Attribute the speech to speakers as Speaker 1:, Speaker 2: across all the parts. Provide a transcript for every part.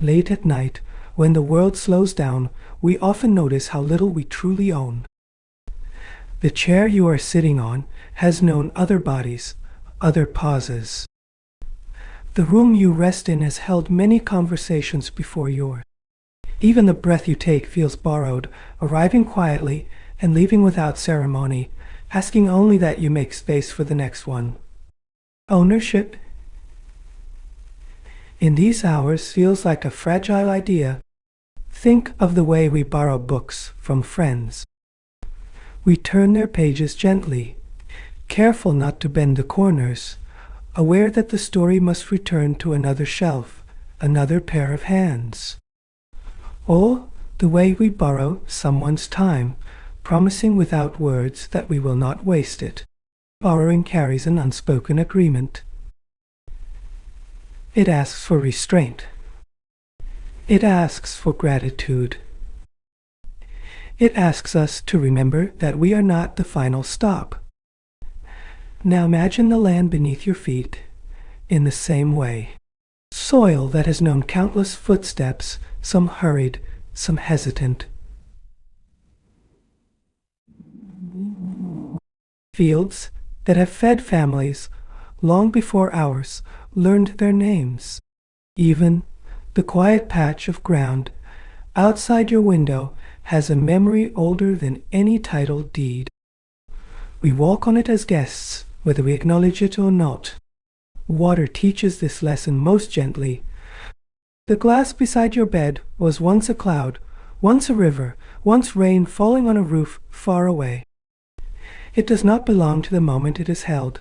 Speaker 1: Late at night, when the world slows down, we often notice how little we truly own. The chair you are sitting on has known other bodies, other pauses. The room you rest in has held many conversations before yours. Even the breath you take feels borrowed, arriving quietly and leaving without ceremony, asking only that you make space for the next one. Ownership in these hours feels like a fragile idea. Think of the way we borrow books from friends. We turn their pages gently, careful not to bend the corners, aware that the story must return to another shelf, another pair of hands. Or the way we borrow someone's time, promising without words that we will not waste it. Borrowing carries an unspoken agreement. It asks for restraint. It asks for gratitude. It asks us to remember that we are not the final stop. Now imagine the land beneath your feet in the same way. Soil that has known countless footsteps, some hurried, some hesitant. Fields that have fed families long before ours learned their names. Even the quiet patch of ground outside your window has a memory older than any title deed. We walk on it as guests, whether we acknowledge it or not. Water teaches this lesson most gently. The glass beside your bed was once a cloud, once a river, once rain falling on a roof far away. It does not belong to the moment it is held.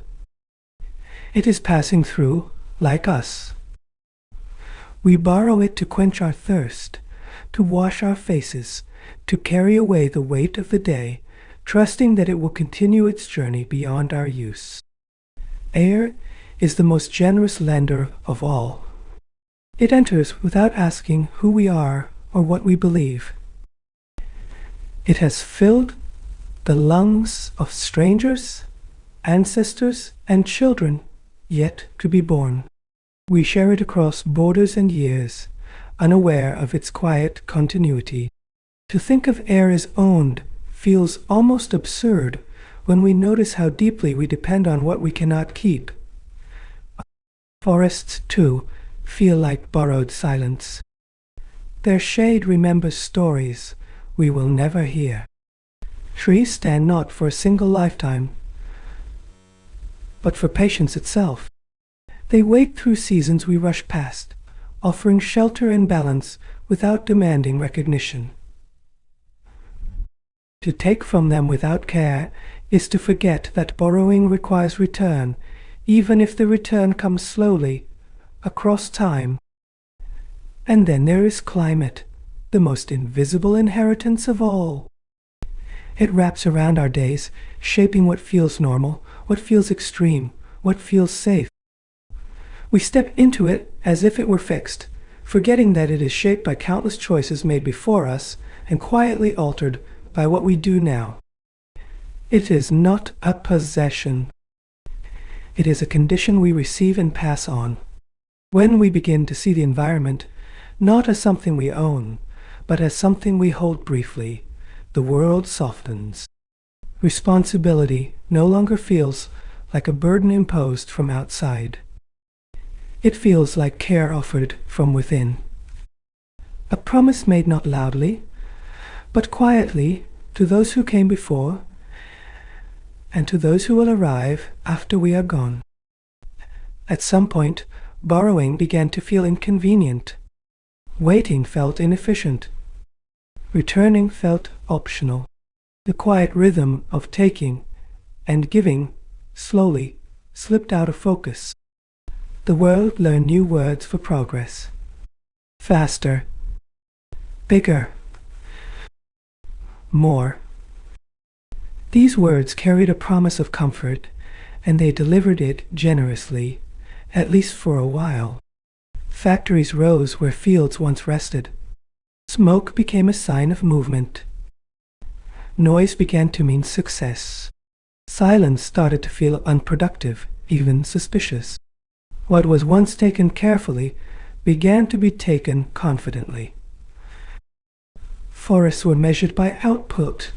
Speaker 1: It is passing through, like us. We borrow it to quench our thirst, to wash our faces, to carry away the weight of the day, trusting that it will continue its journey beyond our use. Air is the most generous lender of all. It enters without asking who we are or what we believe. It has filled the lungs of strangers, ancestors, and children yet to be born. We share it across borders and years, unaware of its quiet continuity. To think of air as owned feels almost absurd when we notice how deeply we depend on what we cannot keep. Forests, too, feel like borrowed silence. Their shade remembers stories we will never hear. Trees stand not for a single lifetime, but for patience itself. They wait through seasons we rush past, offering shelter and balance without demanding recognition. To take from them without care is to forget that borrowing requires return, even if the return comes slowly, across time. And then there is climate, the most invisible inheritance of all. It wraps around our days, shaping what feels normal, what feels extreme, what feels safe. We step into it as if it were fixed, forgetting that it is shaped by countless choices made before us and quietly altered by what we do now. It is not a possession. It is a condition we receive and pass on. When we begin to see the environment not as something we own, but as something we hold briefly, the world softens. Responsibility no longer feels like a burden imposed from outside. It feels like care offered from within. A promise made not loudly, but quietly to those who came before and to those who will arrive after we are gone. At some point, borrowing began to feel inconvenient. Waiting felt inefficient. Returning felt optional. The quiet rhythm of taking and giving slowly slipped out of focus. The world learned new words for progress. Faster. Bigger. More. These words carried a promise of comfort, and they delivered it generously, at least for a while. Factories rose where fields once rested. Smoke became a sign of movement. Noise began to mean success. Silence started to feel unproductive, even suspicious. What was once taken carefully began to be taken confidently. Forests were measured by output,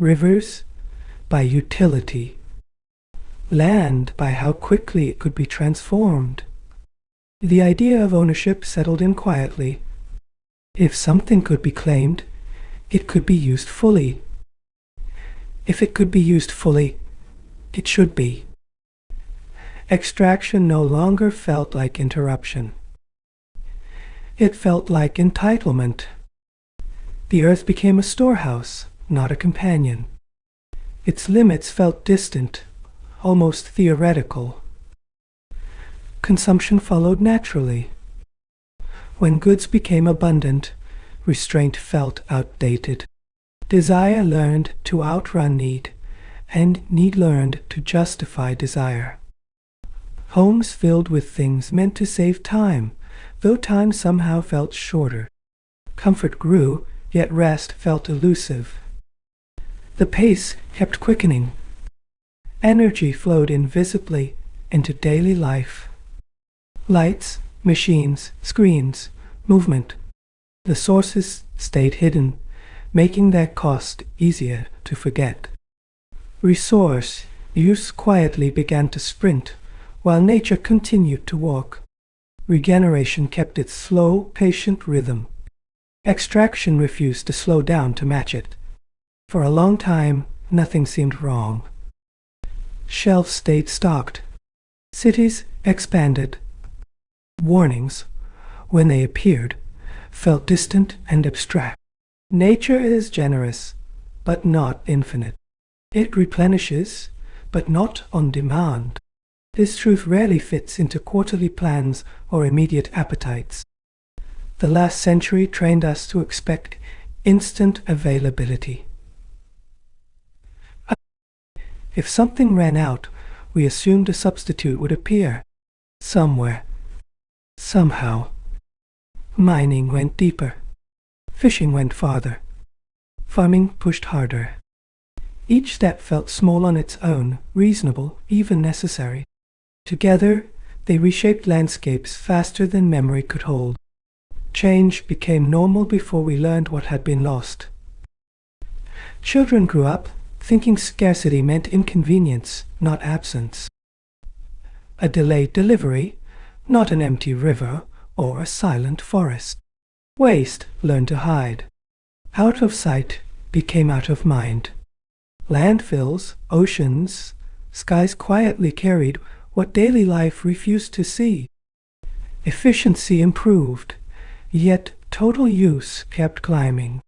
Speaker 1: rivers by utility, land by how quickly it could be transformed. The idea of ownership settled in quietly. If something could be claimed, it could be used fully. If it could be used fully, it should be. Extraction no longer felt like interruption. It felt like entitlement. The earth became a storehouse, not a companion. Its limits felt distant, almost theoretical. Consumption followed naturally. When goods became abundant, restraint felt outdated. Desire learned to outrun need, and need learned to justify desire. Homes filled with things meant to save time, though time somehow felt shorter. Comfort grew, yet rest felt elusive. The pace kept quickening. Energy flowed invisibly into daily life. Lights, machines, screens, movement. The sources stayed hidden, making their cost easier to forget. Resource use quietly began to sprint, while nature continued to walk. Regeneration kept its slow, patient rhythm. Extraction refused to slow down to match it. For a long time, nothing seemed wrong. Shelves stayed stocked. Cities expanded. Warnings, when they appeared, felt distant and abstract. Nature is generous, but not infinite. It replenishes, but not on demand. This truth rarely fits into quarterly plans or immediate appetites. The last century trained us to expect instant availability. If something ran out, we assumed a substitute would appear. Somewhere. Somehow. Mining went deeper. Fishing went farther. Farming pushed harder. Each step felt small on its own, reasonable, even necessary. Together, they reshaped landscapes faster than memory could hold. Change became normal before we learned what had been lost. Children grew up thinking scarcity meant inconvenience, not absence. A delayed delivery, not an empty river or a silent forest. Waste learned to hide. Out of sight became out of mind. Landfills, oceans, skies quietly carried what daily life refused to see. Efficiency improved, yet total use kept climbing.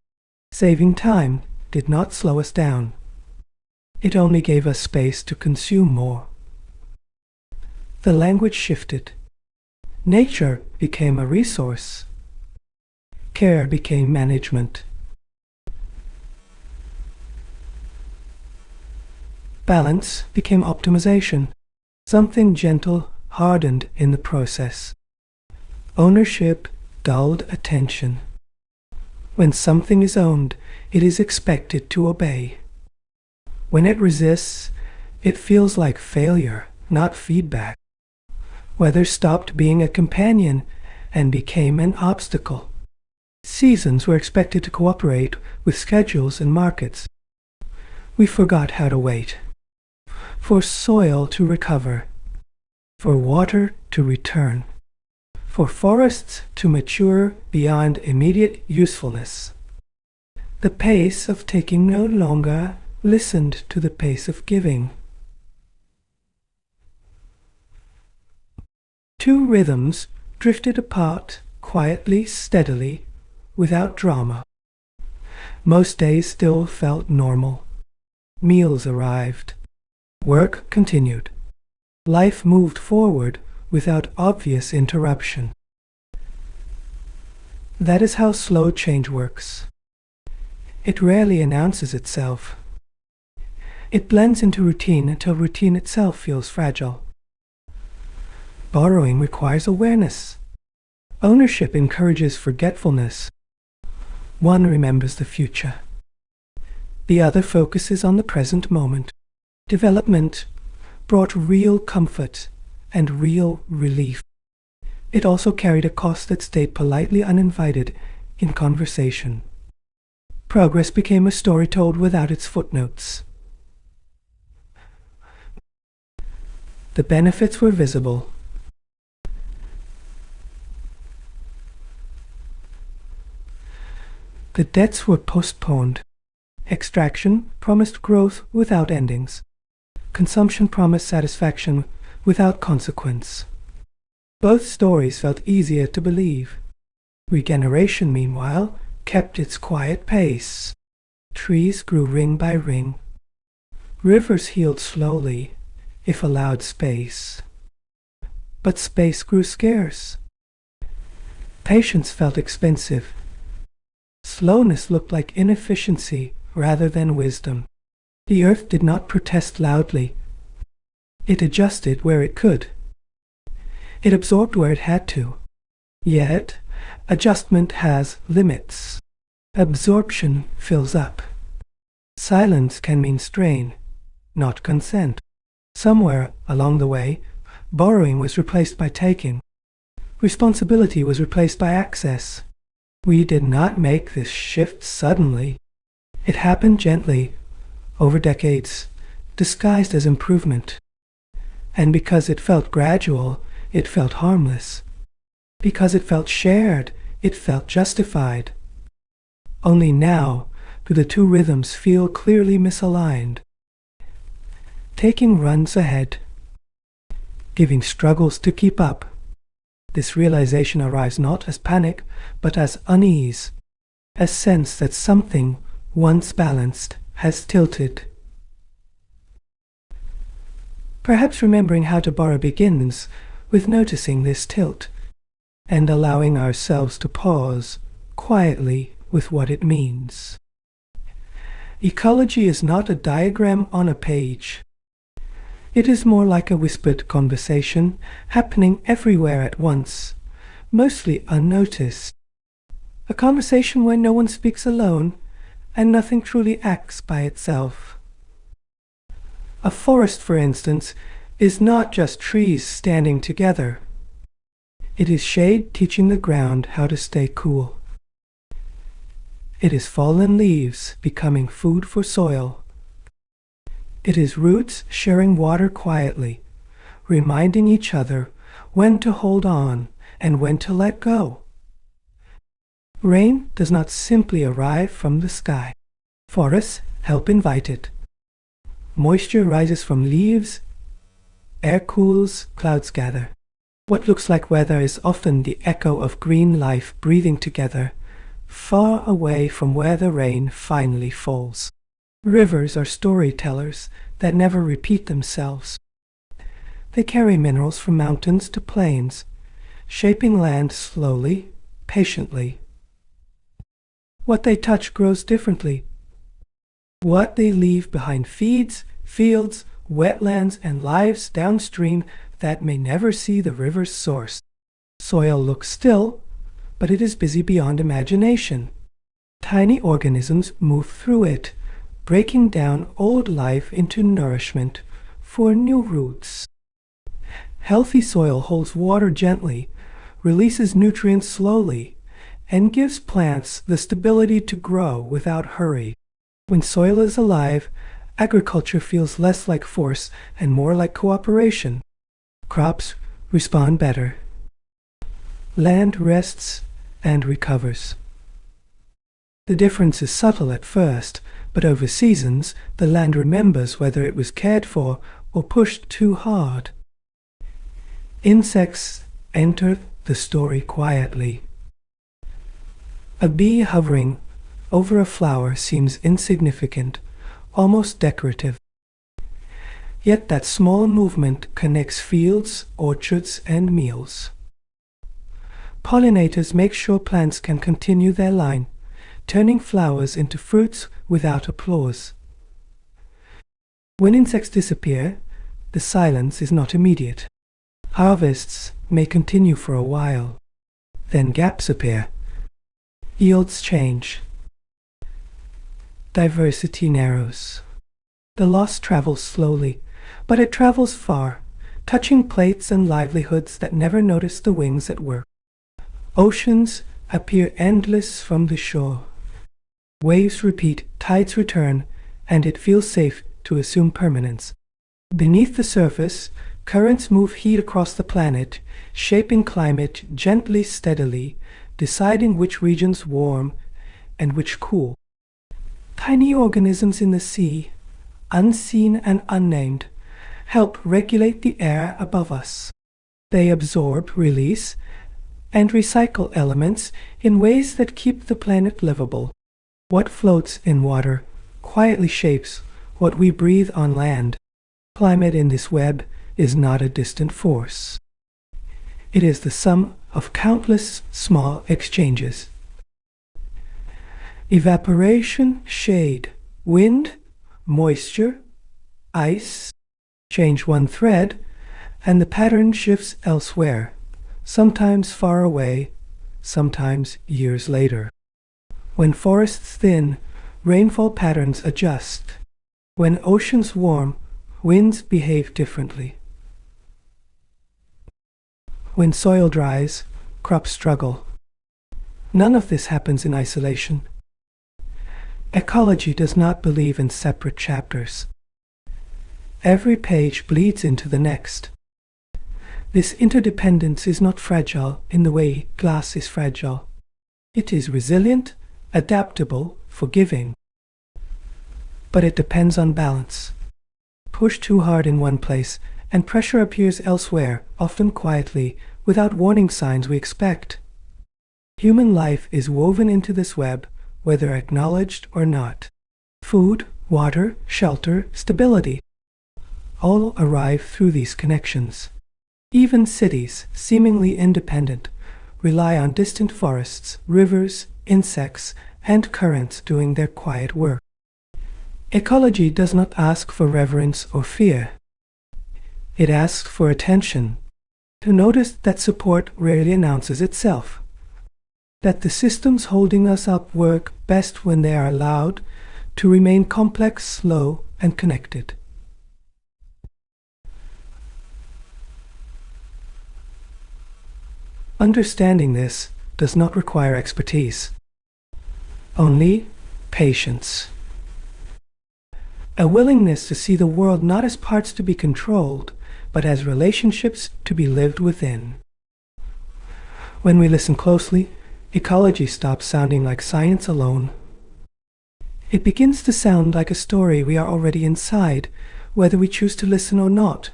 Speaker 1: Saving time did not slow us down. It only gave us space to consume more. The language shifted. Nature became a resource. Care became management. Balance became optimization. Something gentle hardened in the process. Ownership dulled attention. When something is owned, it is expected to obey. When it resists, it feels like failure, not feedback. Weather stopped being a companion and became an obstacle. Seasons were expected to cooperate with schedules and markets. We forgot how to wait. For soil to recover. For water to return. For forests to mature beyond immediate usefulness. The pace of taking no longer listened to the pace of giving. Two rhythms drifted apart quietly, steadily, without drama. Most days still felt normal. Meals arrived. Work continued. Life moved forward without obvious interruption. That is how slow change works. It rarely announces itself. It blends into routine until routine itself feels fragile. Borrowing requires awareness. Ownership encourages forgetfulness. One remembers the future. The other focuses on the present moment. Development brought real comfort and real relief. It also carried a cost that stayed politely uninvited in conversation. Progress became a story told without its footnotes. The benefits were visible. The debts were postponed. Extraction promised growth without endings. Consumption promised satisfaction without consequence. Both stories felt easier to believe. Regeneration, meanwhile, kept its quiet pace. Trees grew ring by ring. Rivers healed slowly, if allowed space. But space grew scarce. Patience felt expensive. Slowness looked like inefficiency rather than wisdom. The earth did not protest loudly. It adjusted where it could. It absorbed where it had to. Yet, adjustment has limits. Absorption fills up. Silence can mean strain, not consent. Somewhere along the way, borrowing was replaced by taking. Responsibility was replaced by access. We did not make this shift suddenly. It happened gently, over decades, disguised as improvement. And because it felt gradual, it felt harmless. Because it felt shared, it felt justified. Only now do the two rhythms feel clearly misaligned. Taking runs ahead. Giving struggles to keep up. This realization arrives not as panic, but as unease, a sense that something, once balanced, has tilted. Perhaps remembering how to borrow begins with noticing this tilt, and allowing ourselves to pause quietly with what it means. Ecology is not a diagram on a page. It is more like a whispered conversation happening everywhere at once, mostly unnoticed. A conversation where no one speaks alone and nothing truly acts by itself. A forest, for instance, is not just trees standing together. It is shade teaching the ground how to stay cool. It is fallen leaves becoming food for soil. It is roots sharing water quietly, reminding each other when to hold on and when to let go. Rain does not simply arrive from the sky. Forests help invite it. Moisture rises from leaves, air cools, clouds gather. What looks like weather is often the echo of green life breathing together, far away from where the rain finally falls. Rivers are storytellers that never repeat themselves. They carry minerals from mountains to plains, shaping land slowly, patiently. What they touch grows differently. What they leave behind feeds, fields, wetlands, and lives downstream that may never see the river's source. Soil looks still, but it is busy beyond imagination. Tiny organisms move through it, breaking down old life into nourishment for new roots. Healthy soil holds water gently, releases nutrients slowly, and gives plants the stability to grow without hurry. When soil is alive, agriculture feels less like force and more like cooperation. Crops respond better. Land rests and recovers. The difference is subtle at first, but over seasons, the land remembers whether it was cared for or pushed too hard. Insects enter the story quietly. A bee hovering over a flower seems insignificant, almost decorative. Yet that small movement connects fields, orchards, and meals. Pollinators make sure plants can continue their line, turning flowers into fruits without applause. When insects disappear, the silence is not immediate. Harvests may continue for a while. Then gaps appear. Yields change. Diversity narrows. The loss travels slowly, but it travels far, touching plates and livelihoods that never noticed the wings at work. Oceans appear endless from the shore. Waves repeat, tides return, and it feels safe to assume permanence. Beneath the surface, currents move heat across the planet, shaping climate gently, steadily, deciding which regions warm and which cool. Tiny organisms in the sea, unseen and unnamed, help regulate the air above us. They absorb, release, and recycle elements in ways that keep the planet livable. What floats in water quietly shapes what we breathe on land. Climate in this web is not a distant force. It is the sum of countless small exchanges. Evaporation, shade, wind, moisture, ice, change one thread, and the pattern shifts elsewhere, sometimes far away, sometimes years later. When forests thin, rainfall patterns adjust. When oceans warm, winds behave differently. When soil dries, crops struggle. None of this happens in isolation. Ecology does not believe in separate chapters. Every page bleeds into the next. This interdependence is not fragile in the way glass is fragile. It is resilient, adaptable, forgiving. But it depends on balance. Push too hard in one place, and pressure appears elsewhere, often quietly, without warning signs we expect. Human life is woven into this web, whether acknowledged or not. Food, water, shelter, stability, all arrive through these connections. Even cities, seemingly independent, rely on distant forests, rivers, insects, and currents doing their quiet work. Ecology does not ask for reverence or fear. It asks for attention, to notice that support rarely announces itself, that the systems holding us up work best when they are allowed to remain complex, slow, and connected. Understanding this does not require expertise, only patience. A willingness to see the world not as parts to be controlled, but as relationships to be lived within. When we listen closely, ecology stops sounding like science alone. It begins to sound like a story we are already inside, whether we choose to listen or not.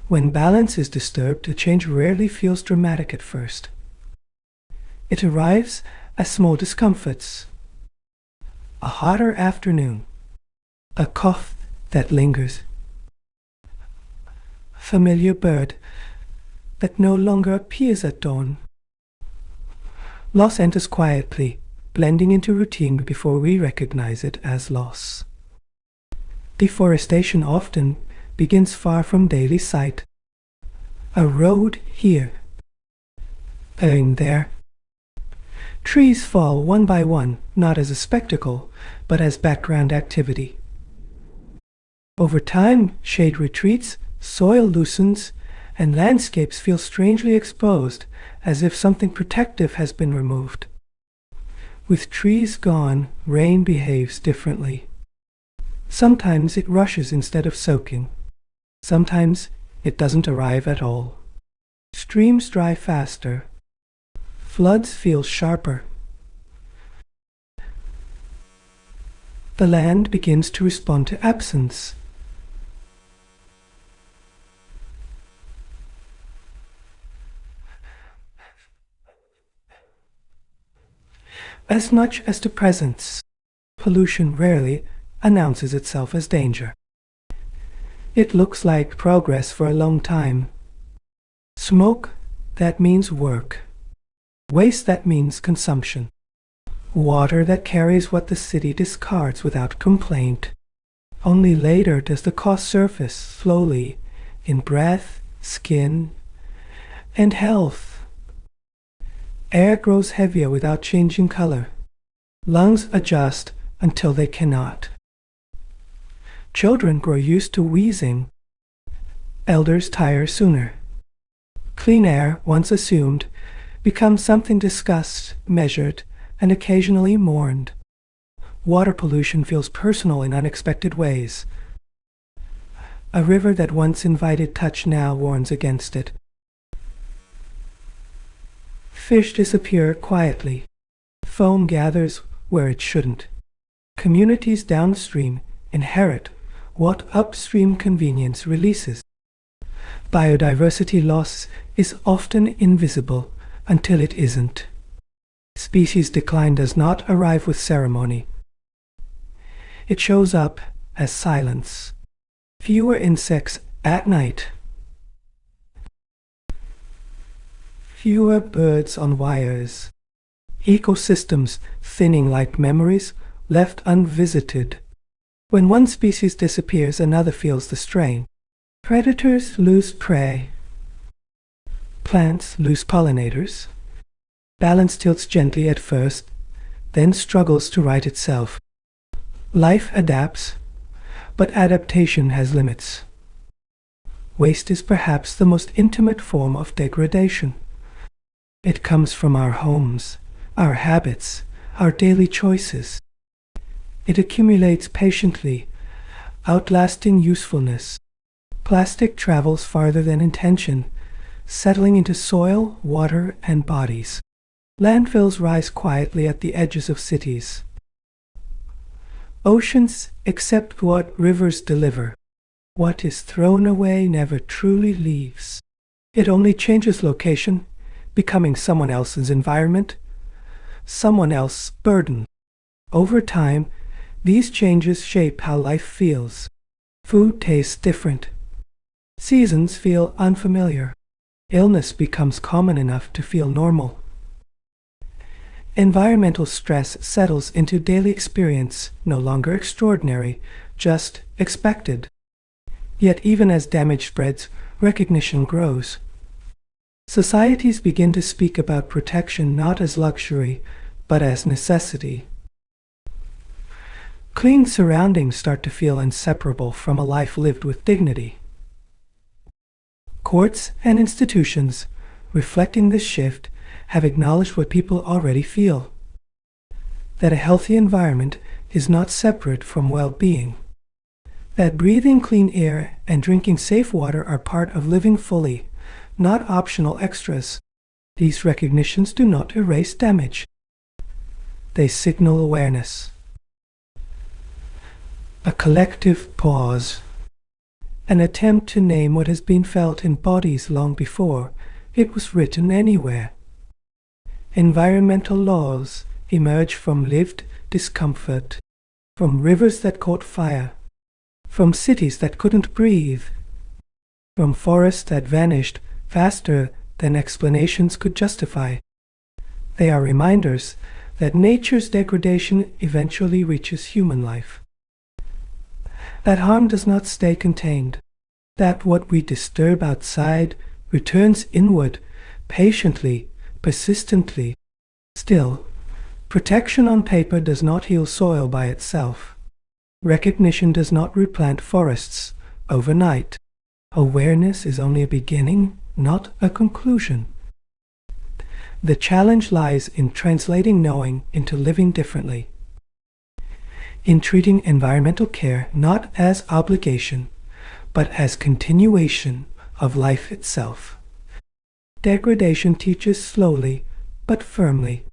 Speaker 1: When balance is disturbed, the change rarely feels dramatic at first. It arrives as small discomforts. A hotter afternoon, a cough that lingers, a familiar bird that no longer appears at dawn. Loss enters quietly, blending into routine before we recognize it as loss. Deforestation often begins far from daily sight. A road here, a lane there. Trees fall one by one, not as a spectacle, but as background activity. Over time, shade retreats, soil loosens, and landscapes feel strangely exposed, as if something protective has been removed. With trees gone, rain behaves differently. Sometimes it rushes instead of soaking. Sometimes it doesn't arrive at all. Streams dry faster. Floods feel sharper. The land begins to respond to absence. As much as to presence, pollution rarely announces itself as danger. It looks like progress for a long time. Smoke, that means work. Waste, that means consumption. Water that carries what the city discards without complaint. Only later does the cost surface slowly in breath, skin, and health. Air grows heavier without changing color. Lungs adjust until they cannot. Children grow used to wheezing. Elders tire sooner. Clean air, once assumed, becomes something discussed, measured, and occasionally mourned. Water pollution feels personal in unexpected ways. A river that once invited touch now warns against it. Fish disappear quietly. Foam gathers where it shouldn't. Communities downstream inherit what upstream convenience releases. Biodiversity loss is often invisible until it isn't. Species decline does not arrive with ceremony. It shows up as silence. Fewer insects at night. Fewer birds on wires. Ecosystems thinning like memories left unvisited. When one species disappears, another feels the strain. Predators lose prey. Plants lose pollinators. Balance tilts gently at first, then struggles to right itself. Life adapts, but adaptation has limits. Waste is perhaps the most intimate form of degradation. It comes from our homes, our habits, our daily choices. It accumulates patiently, outlasting usefulness. Plastic travels farther than intention, settling into soil, water, and bodies. Landfills rise quietly at the edges of cities. Oceans accept what rivers deliver. What is thrown away never truly leaves. It only changes location, becoming someone else's environment, someone else's burden. Over time, these changes shape how life feels. Food tastes different. Seasons feel unfamiliar. Illness becomes common enough to feel normal. Environmental stress settles into daily experience, no longer extraordinary, just expected. Yet even as damage spreads, recognition grows. Societies begin to speak about protection not as luxury, but as necessity. Clean surroundings start to feel inseparable from a life lived with dignity. Courts and institutions, reflecting this shift, have acknowledged what people already feel, that a healthy environment is not separate from well-being, that breathing clean air and drinking safe water are part of living fully, not optional extras. These recognitions do not erase damage. They signal awareness. A collective pause. An attempt to name what has been felt in bodies long before it was written anywhere. Environmental laws emerge from lived discomfort, from rivers that caught fire, from cities that couldn't breathe, from forests that vanished faster than explanations could justify. They are reminders that nature's degradation eventually reaches human life. That harm does not stay contained, that what we disturb outside returns inward, patiently, persistently. Still, protection on paper does not heal soil by itself. Recognition does not replant forests overnight. Awareness is only a beginning, not a conclusion. The challenge lies in translating knowing into living differently, in treating environmental care not as obligation, but as continuation of life itself. Degradation teaches slowly, but firmly.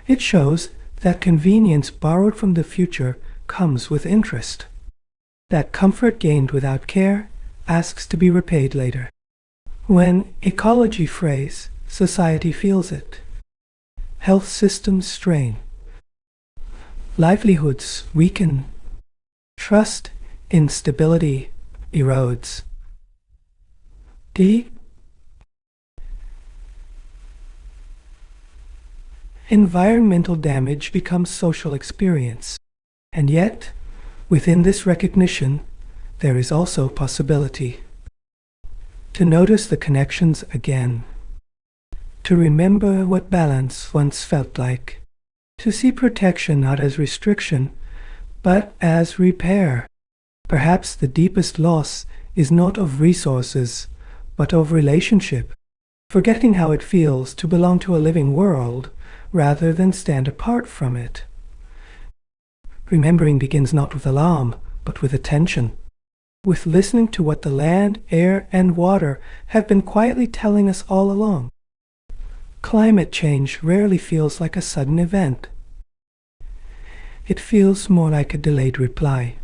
Speaker 1: It shows that convenience borrowed from the future comes with interest, that comfort gained without care asks to be repaid later. When ecology frays, society feels it. Health systems strain. Livelihoods weaken. Trust in stability erodes. Environmental damage becomes social experience. And yet, within this recognition, there is also possibility. To notice the connections again. To remember what balance once felt like. To see protection not as restriction, but as repair. Perhaps the deepest loss is not of resources, but of relationship, forgetting how it feels to belong to a living world rather than stand apart from it. Remembering begins not with alarm, but with attention, with listening to what the land, air, and water have been quietly telling us all along. Climate change rarely feels like a sudden event. It feels more like a delayed reply.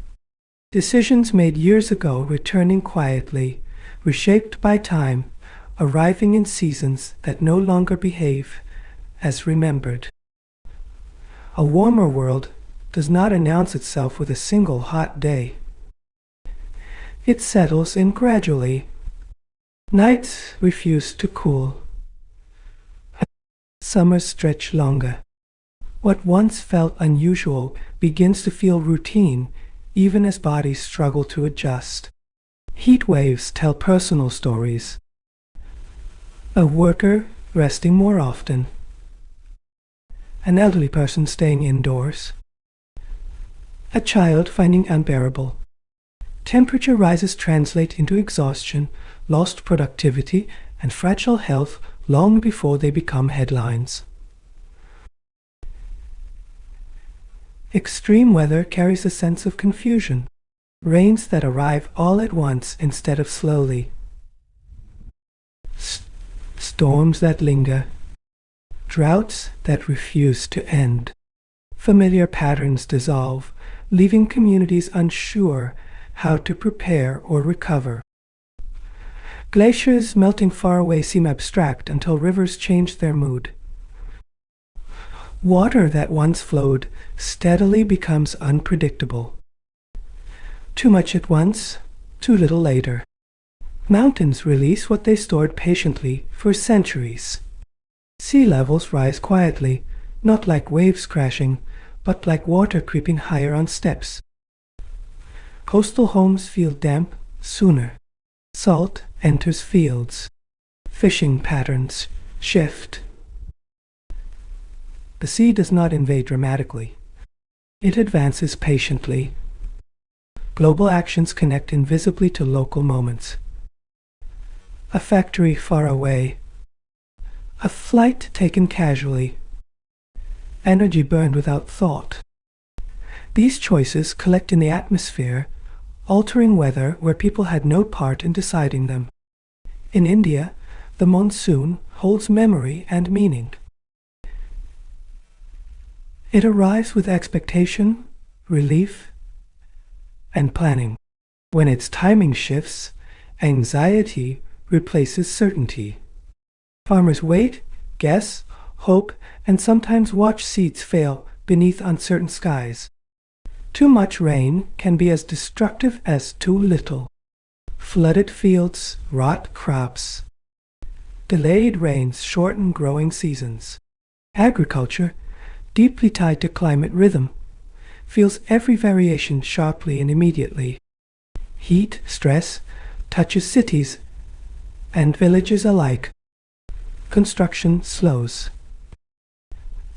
Speaker 1: Decisions made years ago returning quietly, reshaped by time, arriving in seasons that no longer behave as remembered. A warmer world does not announce itself with a single hot day. It settles in gradually. Nights refuse to cool. Summers stretch longer. What once felt unusual begins to feel routine, even as bodies struggle to adjust. Heat waves tell personal stories. A worker resting more often. An elderly person staying indoors. A child finding unbearable. Temperature rises translate into exhaustion, lost productivity, and fragile health long before they become headlines. Extreme weather carries a sense of confusion, rains that arrive all at once instead of slowly, storms that linger, droughts that refuse to end. Familiar patterns dissolve, leaving communities unsure how to prepare or recover. Glaciers melting far away seem abstract until rivers change their mood. Water that once flowed steadily becomes unpredictable. Too much at once, too little later. Mountains release what they stored patiently for centuries. Sea levels rise quietly, not like waves crashing, but like water creeping higher on steps. Coastal homes feel damp sooner. Salt enters fields. Fishing patterns shift. The sea does not invade dramatically. It advances patiently. Global actions connect invisibly to local moments. A factory far away. A flight taken casually. Energy burned without thought. These choices collect in the atmosphere, altering weather where people had no part in deciding them. In India, the monsoon holds memory and meaning. It arrives with expectation, relief, and planning. When its timing shifts, anxiety replaces certainty. Farmers wait, guess, hope, and sometimes watch seeds fail beneath uncertain skies. Too much rain can be as destructive as too little. Flooded fields rot crops. Delayed rains shorten growing seasons. Agriculture, deeply tied to climate rhythm, feels every variation sharply and immediately. Heat, stress, touches cities and villages alike. Construction slows.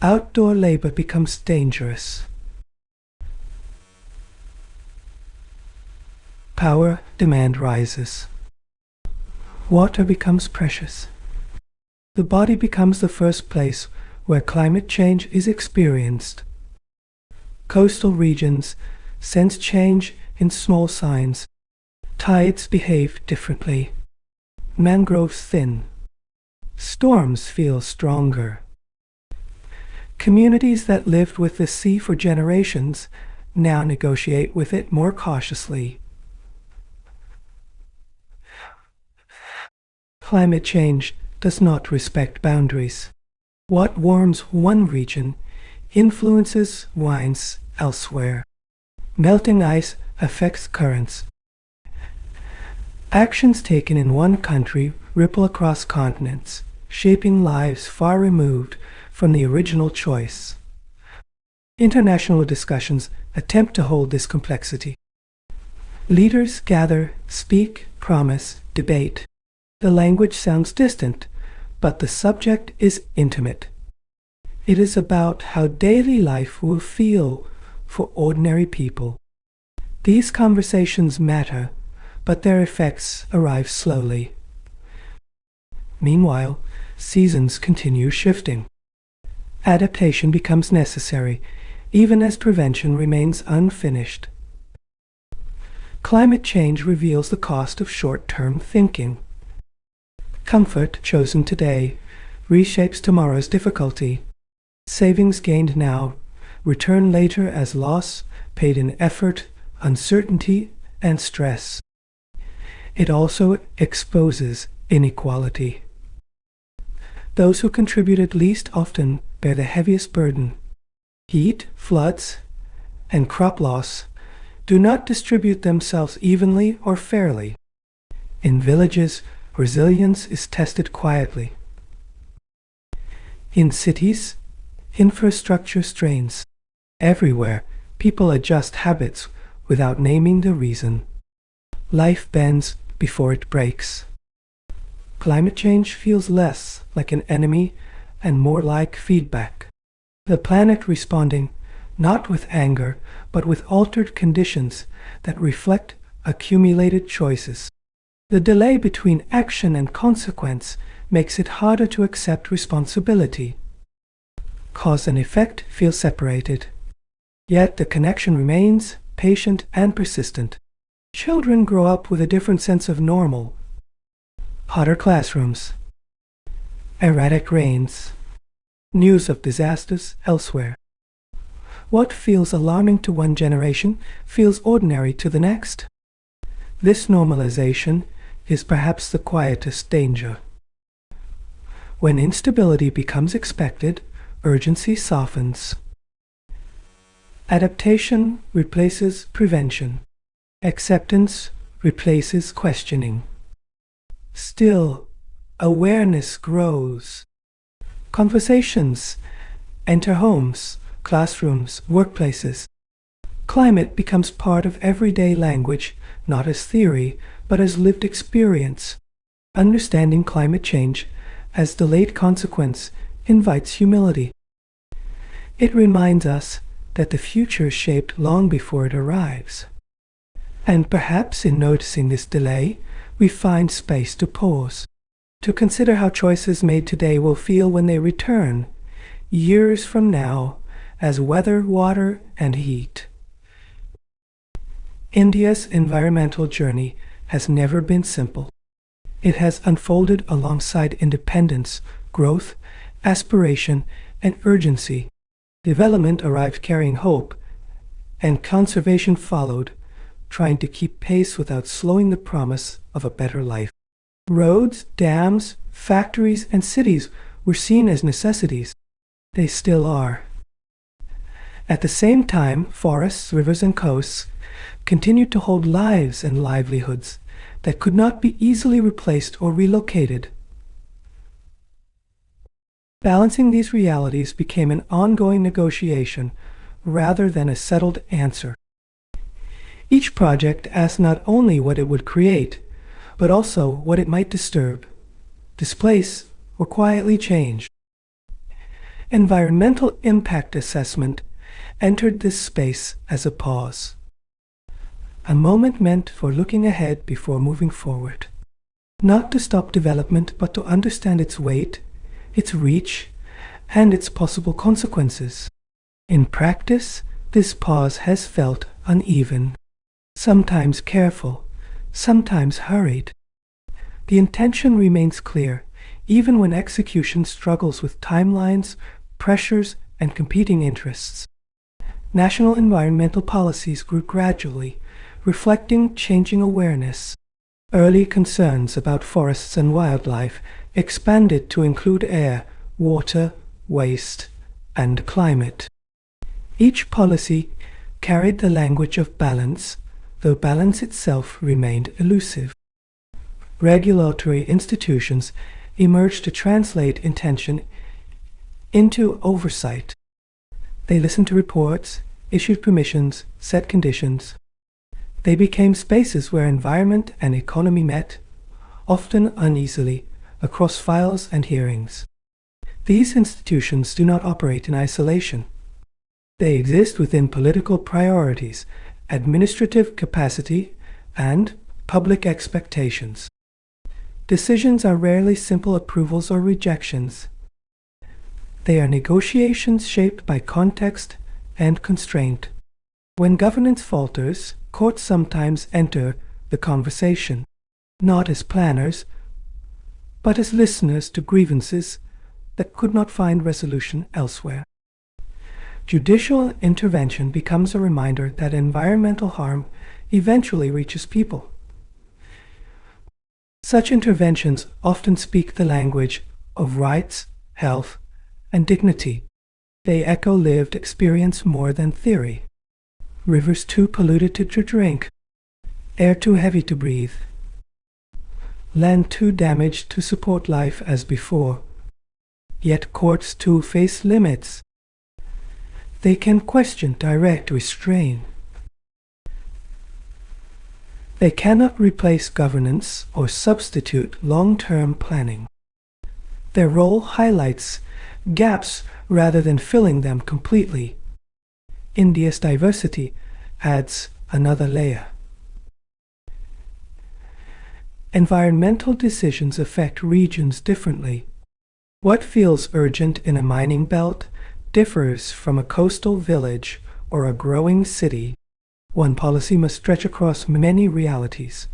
Speaker 1: Outdoor labor becomes dangerous. Power demand rises. Water becomes precious. The body becomes the first place where climate change is experienced. Coastal regions sense change in small signs. Tides behave differently. Mangroves thin. Storms feel stronger. Communities that lived with the sea for generations now negotiate with it more cautiously. Climate change does not respect boundaries. What warms one region influences winds elsewhere. Melting ice affects currents. Actions taken in one country ripple across continents, shaping lives far removed from the original choice. International discussions attempt to hold this complexity. Leaders gather, speak, promise, debate. The language sounds distant, but the subject is intimate. It is about how daily life will feel for ordinary people. These conversations matter, but their effects arrive slowly. Meanwhile, seasons continue shifting. Adaptation becomes necessary, even as prevention remains unfinished. Climate change reveals the cost of short-term thinking. Comfort chosen today reshapes tomorrow's difficulty. Savings gained now return later as loss paid in effort, uncertainty, and stress. It also exposes inequality. Those who contributed least often bear the heaviest burden. Heat, floods, and crop loss do not distribute themselves evenly or fairly. In villages, resilience is tested quietly. In cities, infrastructure strains. Everywhere, people adjust habits without naming the reason. Life bends before it breaks. Climate change feels less like an enemy and more like feedback. The planet responding not with anger, but with altered conditions that reflect accumulated choices. The delay between action and consequence makes it harder to accept responsibility. Cause and effect feel separated. Yet the connection remains patient and persistent. Children grow up with a different sense of normal. Hotter classrooms, erratic rains, news of disasters elsewhere. What feels alarming to one generation feels ordinary to the next. This normalization is perhaps the quietest danger. When instability becomes expected, urgency softens. Adaptation replaces prevention. Acceptance replaces questioning. Still, awareness grows. Conversations enter homes, classrooms, workplaces. Climate becomes part of everyday language, not as theory, but as lived experience. Understanding climate change as delayed consequence invites humility. It reminds us that the future is shaped long before it arrives. And perhaps in noticing this delay, we find space to pause, to consider how choices made today will feel when they return, years from now, as weather, water, and heat. India's environmental journey has never been simple. It has unfolded alongside independence, growth, aspiration, and urgency. Development arrived carrying hope, and conservation followed, trying to keep pace without slowing the promise of a better life. Roads, dams, factories, and cities were seen as necessities. They still are. At the same time, forests, rivers, and coasts continued to hold lives and livelihoods that could not be easily replaced or relocated. Balancing these realities became an ongoing negotiation rather than a settled answer. Each project asked not only what it would create, but also what it might disturb, displace, or quietly change. Environmental impact assessment entered this space as a pause, a moment meant for looking ahead before moving forward. Not to stop development, but to understand its weight, its reach, and its possible consequences. In practice, this pause has felt uneven, sometimes careful, sometimes hurried. The intention remains clear, even when execution struggles with timelines, pressures, and competing interests. National environmental policies grew gradually, reflecting changing awareness. Early concerns about forests and wildlife expanded to include air, water, waste, and climate. Each policy carried the language of balance, though balance itself remained elusive. Regulatory institutions emerged to translate intention into oversight. They listened to reports, issued permissions, set conditions. They became spaces where environment and economy met, often uneasily, across files and hearings. These institutions do not operate in isolation. They exist within political priorities, administrative capacity, and public expectations. Decisions are rarely simple approvals or rejections. They are negotiations shaped by context and constraint. When governance falters, courts sometimes enter the conversation, not as planners, but as listeners to grievances that could not find resolution elsewhere. Judicial intervention becomes a reminder that environmental harm eventually reaches people. Such interventions often speak the language of rights, health, and dignity. They echo lived experience more than theory. Rivers too polluted to drink, air too heavy to breathe, land too damaged to support life as before. Yet courts too face limits. They can question, direct, restrain. They cannot replace governance or substitute long-term planning. Their role highlights gaps rather than filling them completely. India's diversity adds another layer. Environmental decisions affect regions differently. What feels urgent in a mining belt differs from a coastal village or a growing city. One policy must stretch across many realities.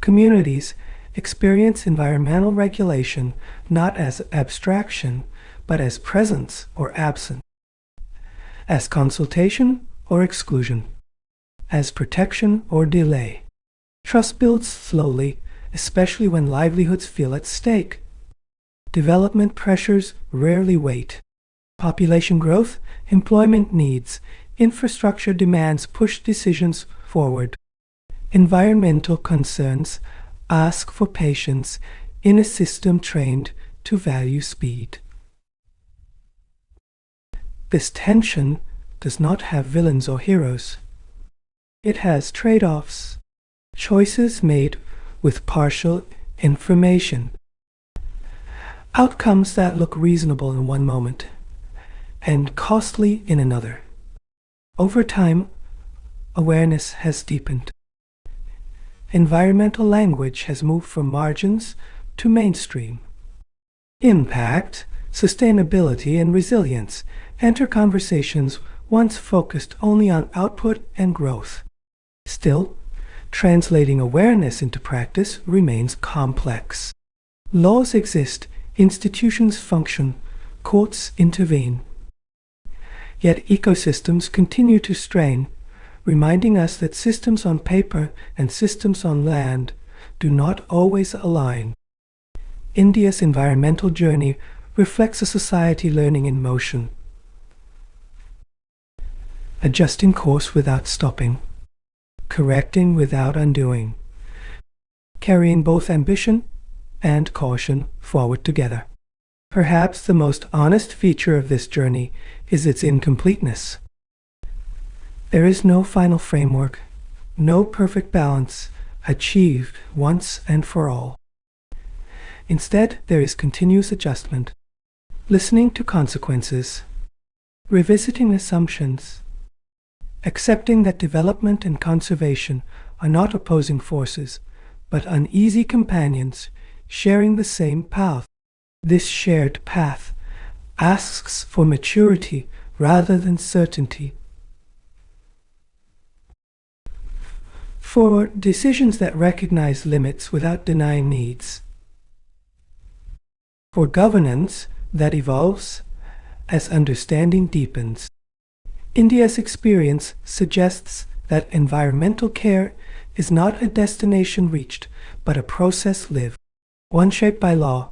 Speaker 1: Communities experience environmental regulation not as abstraction, but as presence or absence, as consultation or exclusion, as protection or delay. Trust builds slowly, especially when livelihoods feel at stake. Development pressures rarely wait. Population growth, employment needs, infrastructure demands push decisions forward. Environmental concerns ask for patience in a system trained to value speed. This tension does not have villains or heroes. It has trade-offs, choices made with partial information, outcomes that look reasonable in one moment and costly in another. Over time, awareness has deepened. Environmental language has moved from margins to mainstream. Impact, sustainability, and resilience enter conversations once focused only on output and growth. Still, translating awareness into practice remains complex. Laws exist, institutions function, courts intervene. Yet ecosystems continue to strain, reminding us that systems on paper and systems on land do not always align. India's environmental journey reflects a society learning in motion, adjusting course without stopping, correcting without undoing, carrying both ambition and caution forward together. Perhaps the most honest feature of this journey is its incompleteness. There is no final framework, no perfect balance achieved once and for all. Instead, there is continuous adjustment, listening to consequences, revisiting assumptions, accepting that development and conservation are not opposing forces, but uneasy companions sharing the same path. This shared path asks for maturity rather than certainty. For decisions that recognize limits without denying needs. For governance that evolves as understanding deepens. India's experience suggests that environmental care is not a destination reached, but a process lived, one shaped by law,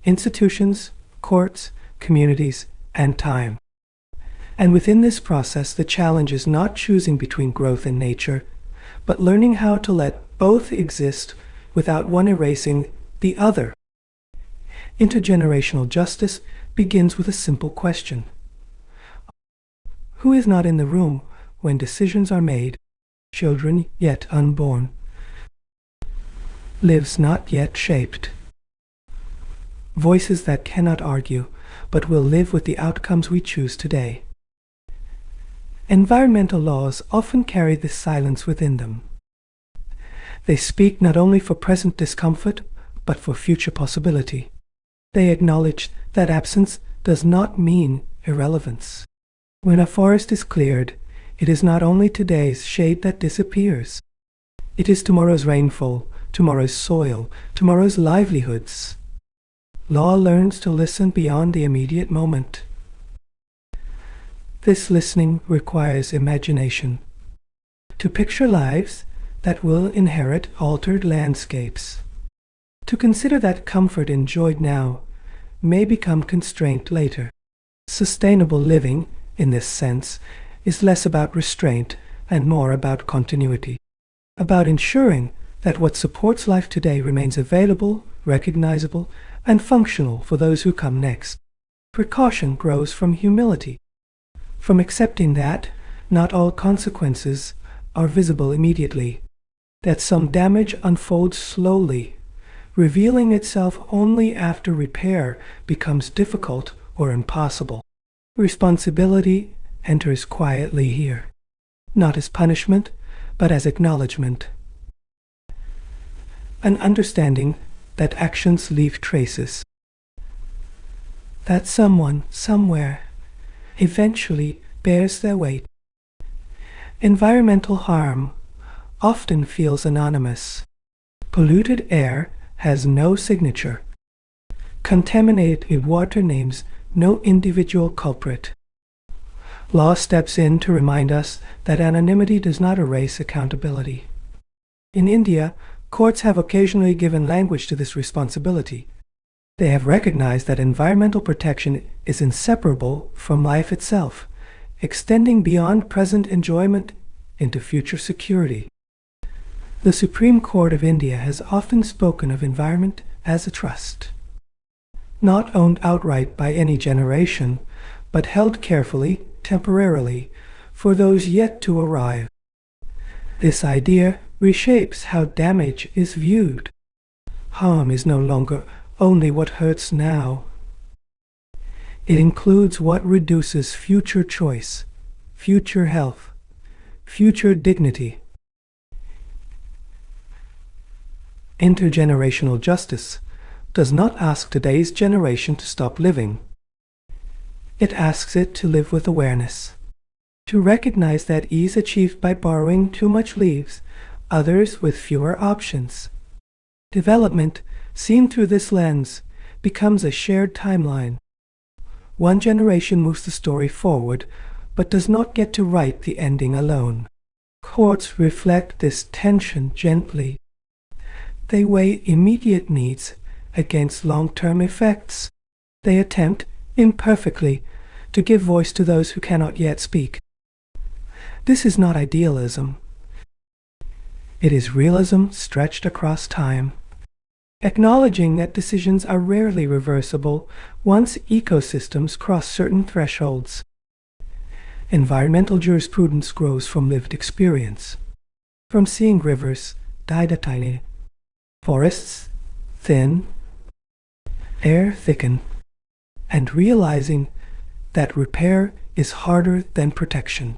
Speaker 1: institutions, courts, communities, and time. And within this process, the challenge is not choosing between growth and nature, but learning how to let both exist without one erasing the other. Intergenerational justice begins with a simple question. Who is not in the room when decisions are made? Children yet unborn. Lives not yet shaped. Voices that cannot argue, but will live with the outcomes we choose today. Environmental laws often carry this silence within them. They speak not only for present discomfort, but for future possibility. They acknowledge that absence does not mean irrelevance. When a forest is cleared, it is not only today's shade that disappears. It is tomorrow's rainfall, tomorrow's soil, tomorrow's livelihoods. Law learns to listen beyond the immediate moment. This listening requires imagination. To picture lives that will inherit altered landscapes. To consider that comfort enjoyed now may become constraint later. Sustainable living, in this sense, is less about restraint and more about continuity. About ensuring that what supports life today remains available, recognizable, and functional for those who come next. Precaution grows from humility, from accepting that not all consequences are visible immediately, that some damage unfolds slowly, revealing itself only after repair becomes difficult or impossible. Responsibility enters quietly here, not as punishment, but as acknowledgement. An understanding that actions leave traces, that someone, somewhere, eventually bears their weight. Environmental harm often feels anonymous. Polluted air has no signature. Contaminated water names no individual culprit. Law steps in to remind us that anonymity does not erase accountability. In India, courts have occasionally given language to this responsibility. They have recognized that environmental protection is inseparable from life itself, extending beyond present enjoyment into future security. The Supreme Court of India has often spoken of environment as a trust, not owned outright by any generation, but held carefully, temporarily, for those yet to arrive. This idea reshapes how damage is viewed. Harm is no longer only what hurts now. It includes what reduces future choice, future health, future dignity. Intergenerational justice does not ask today's generation to stop living. It asks it to live with awareness, to recognize that ease achieved by borrowing too much leaves others with fewer options. Development, seen through this lens, becomes a shared timeline. One generation moves the story forward, but does not get to write the ending alone. Courts reflect this tension gently. They weigh immediate needs against long-term effects. They attempt, imperfectly, to give voice to those who cannot yet speak. This is not idealism. It is realism stretched across time, acknowledging that decisions are rarely reversible once ecosystems cross certain thresholds. Environmental jurisprudence grows from lived experience, from seeing rivers die, forests thin, air thicken, and realizing that repair is harder than protection.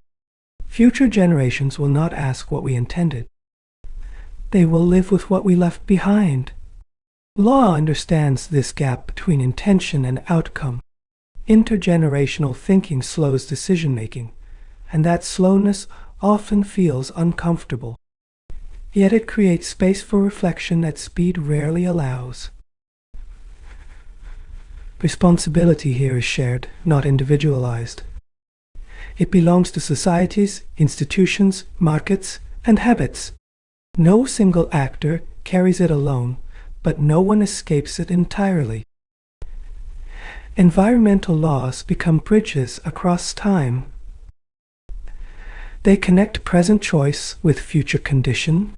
Speaker 1: Future generations will not ask what we intended. They will live with what we left behind. Law understands this gap between intention and outcome. Intergenerational thinking slows decision-making, and that slowness often feels uncomfortable. Yet it creates space for reflection that speed rarely allows. Responsibility here is shared, not individualized. It belongs to societies, institutions, markets, and habits. No single actor carries it alone, but no one escapes it entirely. Environmental laws become bridges across time. They connect present choice with future condition.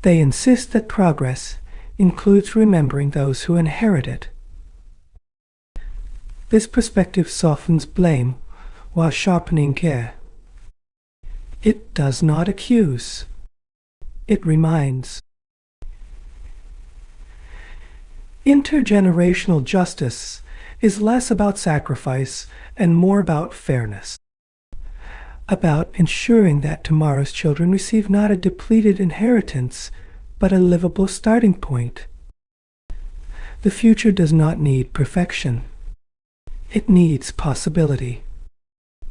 Speaker 1: They insist that progress includes remembering those who inherit it. This perspective softens blame while sharpening care. It does not accuse. It reminds. Intergenerational justice is less about sacrifice and more about fairness. about ensuring that tomorrow's children receive not a depleted inheritance, but a livable starting point. The future does not need perfection. It needs possibility.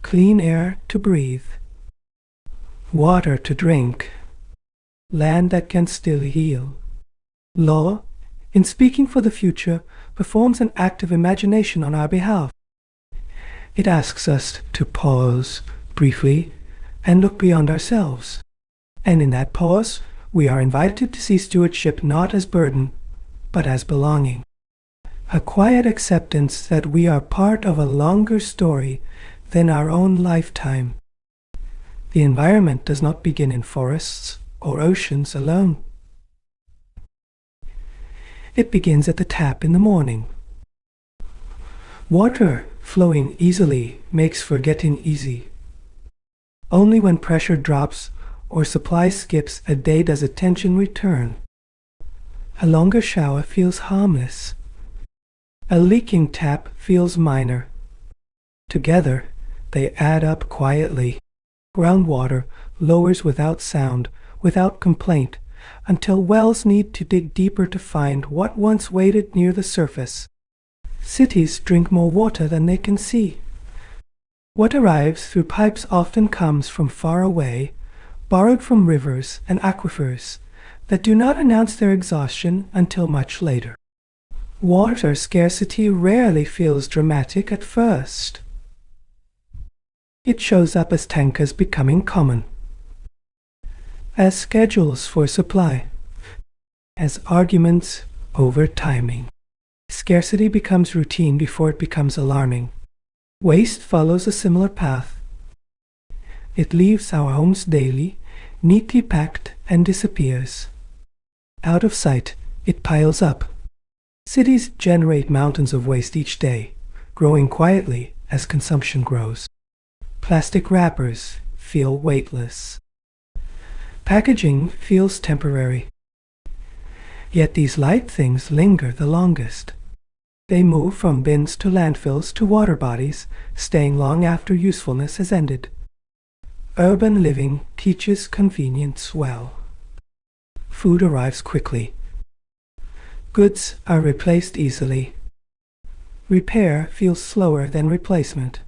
Speaker 1: Clean air to breathe, water to drink, land that can still heal. Law, in speaking for the future, performs an act of imagination on our behalf. It asks us to pause briefly and look beyond ourselves. And in that pause, we are invited to see stewardship not as burden, but as belonging. A quiet acceptance that we are part of a longer story than our own lifetime. The environment does not begin in forests or oceans alone. It begins at the tap in the morning. Water flowing easily makes forgetting easy. Only when pressure drops or supply skips a day does attention return. A longer shower feels harmless. A leaking tap feels minor. Together, they add up quietly. Groundwater lowers without sound, without complaint, until wells need to dig deeper to find what once waited near the surface. Cities drink more water than they can see. What arrives through pipes often comes from far away, borrowed from rivers and aquifers that do not announce their exhaustion until much later. Water scarcity rarely feels dramatic at first. It shows up as tankers becoming common, as schedules for supply, as arguments over timing. Scarcity becomes routine before it becomes alarming. Waste follows a similar path. It leaves our homes daily, neatly packed, and disappears. Out of sight, it piles up. Cities generate mountains of waste each day, growing quietly as consumption grows. Plastic wrappers feel weightless. Packaging feels temporary. Yet these light things linger the longest. They move from bins to landfills to water bodies, staying long after usefulness has ended. Urban living teaches convenience well. Food arrives quickly. Goods are replaced easily. Repair feels slower than replacement.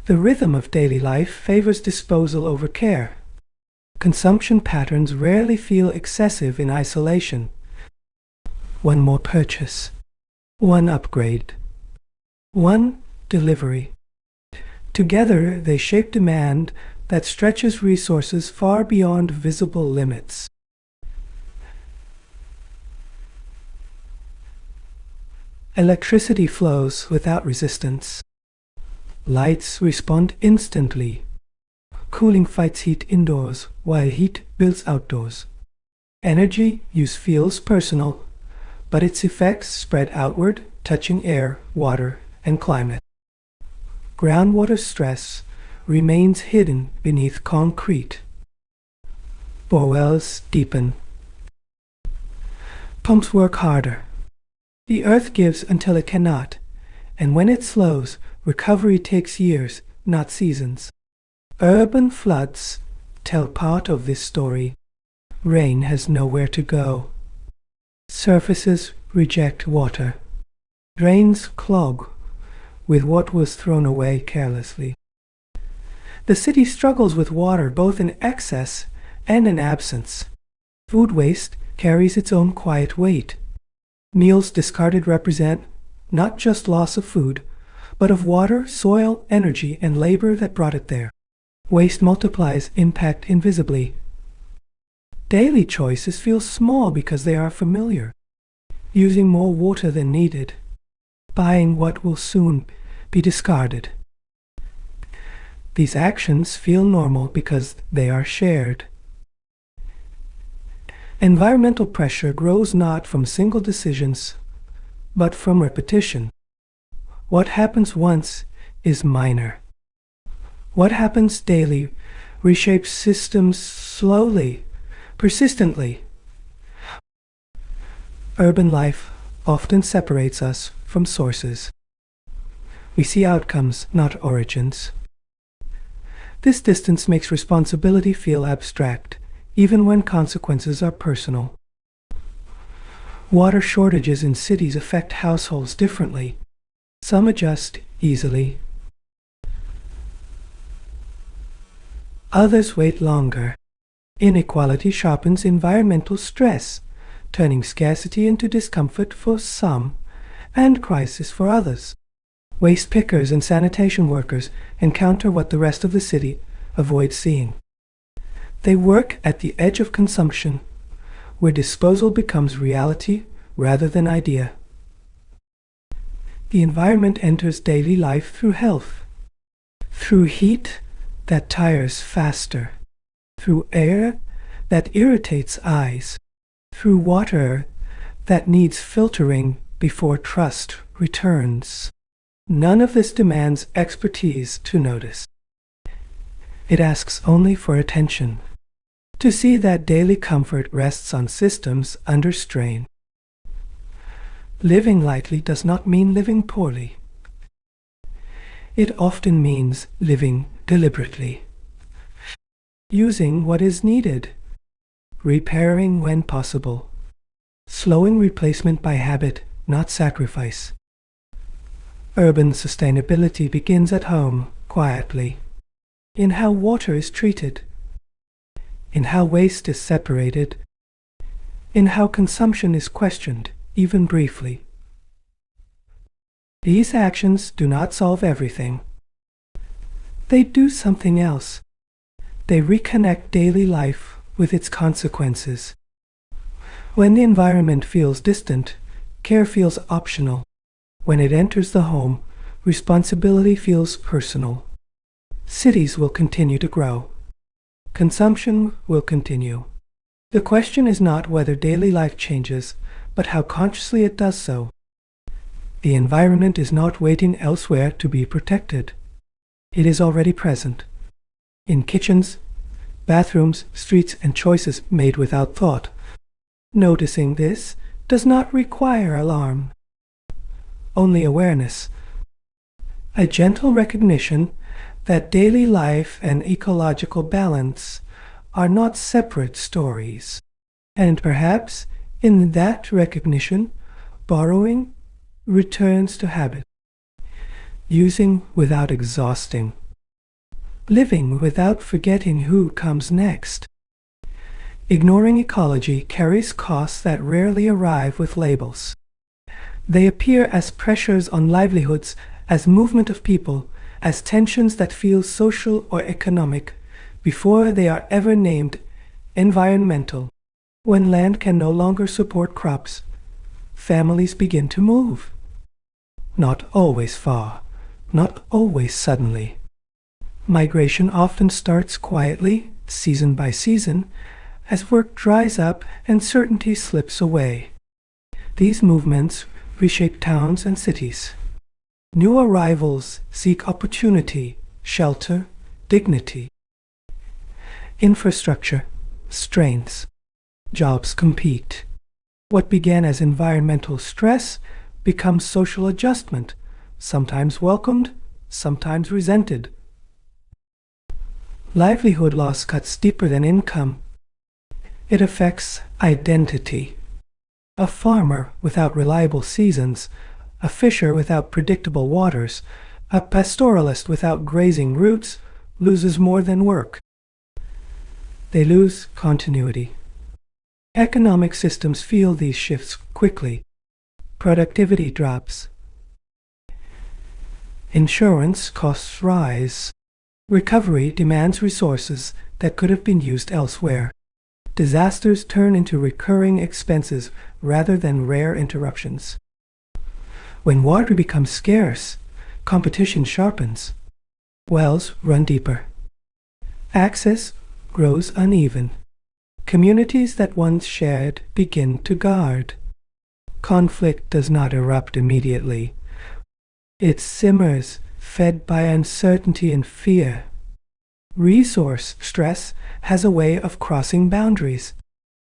Speaker 1: The rhythm of daily life favors disposal over care. Consumption patterns rarely feel excessive in isolation. One more purchase, one upgrade, one delivery. Together they shape demand that stretches resources far beyond visible limits. Electricity flows without resistance. Lights respond instantly. Cooling fights heat indoors, while heat builds outdoors. Energy use feels personal, but its effects spread outward, touching air, water, and climate. Groundwater stress remains hidden beneath concrete. Borewells deepen. Pumps work harder. The earth gives until it cannot, and when it slows, recovery takes years, not seasons. Urban floods tell part of this story. Rain has nowhere to go. Surfaces reject water. Drains clog with what was thrown away carelessly. The city struggles with water both in excess and in absence. Food waste carries its own quiet weight. Meals discarded represent not just loss of food, but of water, soil, energy, and labor that brought it there. Waste multiplies impact invisibly. Daily choices feel small because they are familiar. Using more water than needed. Buying what will soon be discarded. These actions feel normal because they are shared. Environmental pressure grows not from single decisions, but from repetition. What happens once is minor. What happens daily reshapes systems slowly, persistently. Urban life often separates us from sources. We see outcomes, not origins. This distance makes responsibility feel abstract, even when consequences are personal. Water shortages in cities affect households differently. Some adjust easily. Others wait longer. Inequality sharpens environmental stress, turning scarcity into discomfort for some and crisis for others. Waste pickers and sanitation workers encounter what the rest of the city avoids seeing. They work at the edge of consumption, where disposal becomes reality rather than idea. The environment enters daily life through health, through heat that tires faster, through air that irritates eyes, through water that needs filtering before trust returns. None of this demands expertise to notice. It asks only for attention, to see that daily comfort rests on systems under strain. Living lightly does not mean living poorly. It often means living deliberately, using what is needed, repairing when possible, slowing replacement by habit, not sacrifice. Urban sustainability begins at home, quietly, in how water is treated, in how waste is separated, in how consumption is questioned, even briefly. These actions do not solve everything. They do something else. They reconnect daily life with its consequences. When the environment feels distant, care feels optional. When it enters the home, responsibility feels personal. Cities will continue to grow. Consumption will continue. The question is not whether daily life changes, but how consciously it does so. The environment is not waiting elsewhere to be protected. It is already present. In kitchens, bathrooms, streets, and choices made without thought. Noticing this does not require alarm, only awareness. A gentle recognition that daily life and ecological balance are not separate stories. And perhaps, in that recognition, borrowing returns to habit. Using without exhausting. Living without forgetting who comes next. Ignoring ecology carries costs that rarely arrive with labels. They appear as pressures on livelihoods, as movement of people, as tensions that feel social or economic, before they are ever named environmental. When land can no longer support crops, families begin to move. Not always far, not always suddenly. Migration often starts quietly, season by season, as work dries up and certainty slips away. These movements reshape towns and cities. New arrivals seek opportunity, shelter, dignity. Infrastructure strains. Jobs compete. What began as environmental stress becomes social adjustment, sometimes welcomed, sometimes resented. Livelihood loss cuts deeper than income. It affects identity. A farmer without reliable seasons, a fisher without predictable waters, a pastoralist without grazing routes loses more than work. They lose continuity. Economic systems feel these shifts quickly. Productivity drops. Insurance costs rise. Recovery demands resources that could have been used elsewhere. Disasters turn into recurring expenses rather than rare interruptions. When water becomes scarce, competition sharpens. Wells run deeper. Access grows uneven. Communities that once shared begin to guard. Conflict does not erupt immediately. It simmers, fed by uncertainty and fear. Resource stress has a way of crossing boundaries.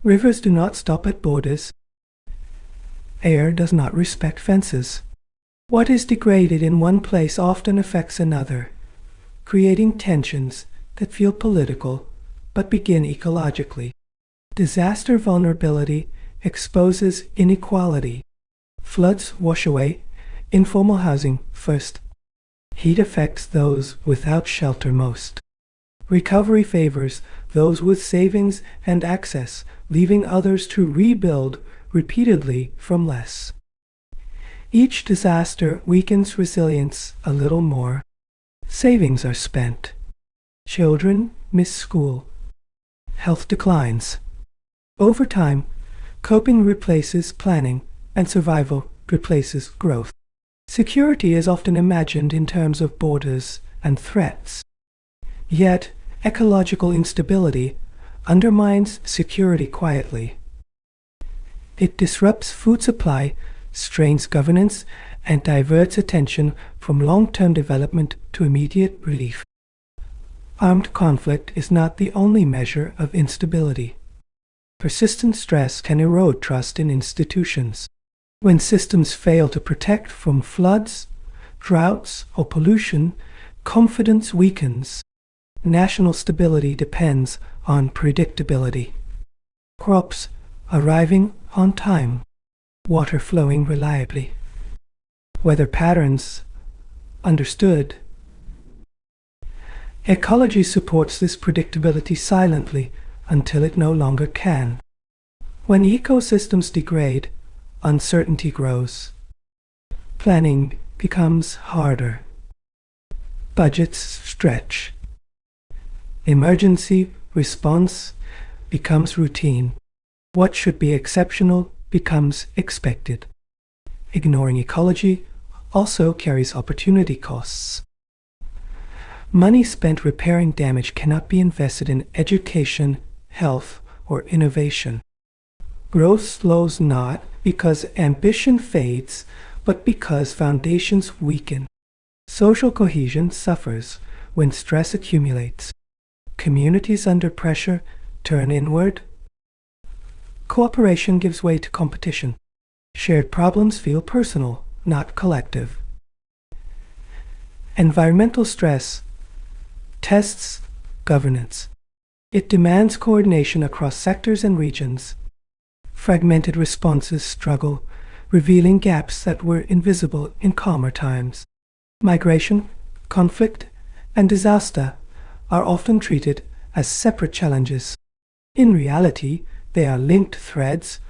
Speaker 1: Rivers do not stop at borders. Air does not respect fences. What is degraded in one place often affects another, creating tensions that feel political but begin ecologically. Disaster vulnerability exposes inequality. Floods wash away informal housing first. Heat affects those without shelter most. Recovery favors those with savings and access, leaving others to rebuild repeatedly from less. Each disaster weakens resilience a little more. Savings are spent. Children miss school. Health declines. Over time, coping replaces planning, and survival replaces growth. Security is often imagined in terms of borders and threats. Yet, ecological instability undermines security quietly. It disrupts food supply, strains governance, and diverts attention from long-term development to immediate relief. Armed conflict is not the only measure of instability. Persistent stress can erode trust in institutions. When systems fail to protect from floods, droughts, or pollution, confidence weakens. National stability depends on predictability. Crops arriving on time, water flowing reliably, weather patterns understood. Ecology supports this predictability silently until it no longer can. When ecosystems degrade, uncertainty grows. Planning becomes harder. Budgets stretch. Emergency response becomes routine. What should be exceptional becomes expected. Ignoring ecology also carries opportunity costs. Money spent repairing damage cannot be invested in education, health, or innovation. Growth slows not because ambition fades, but because foundations weaken. Social cohesion suffers when stress accumulates. Communities under pressure turn inward. Cooperation gives way to competition. Shared problems feel personal, not collective. Environmental stress tests governance. It demands coordination across sectors and regions. Fragmented responses struggle, revealing gaps that were invisible in calmer times. Migration, conflict, and disaster are often treated as separate challenges. In reality, they are linked threads,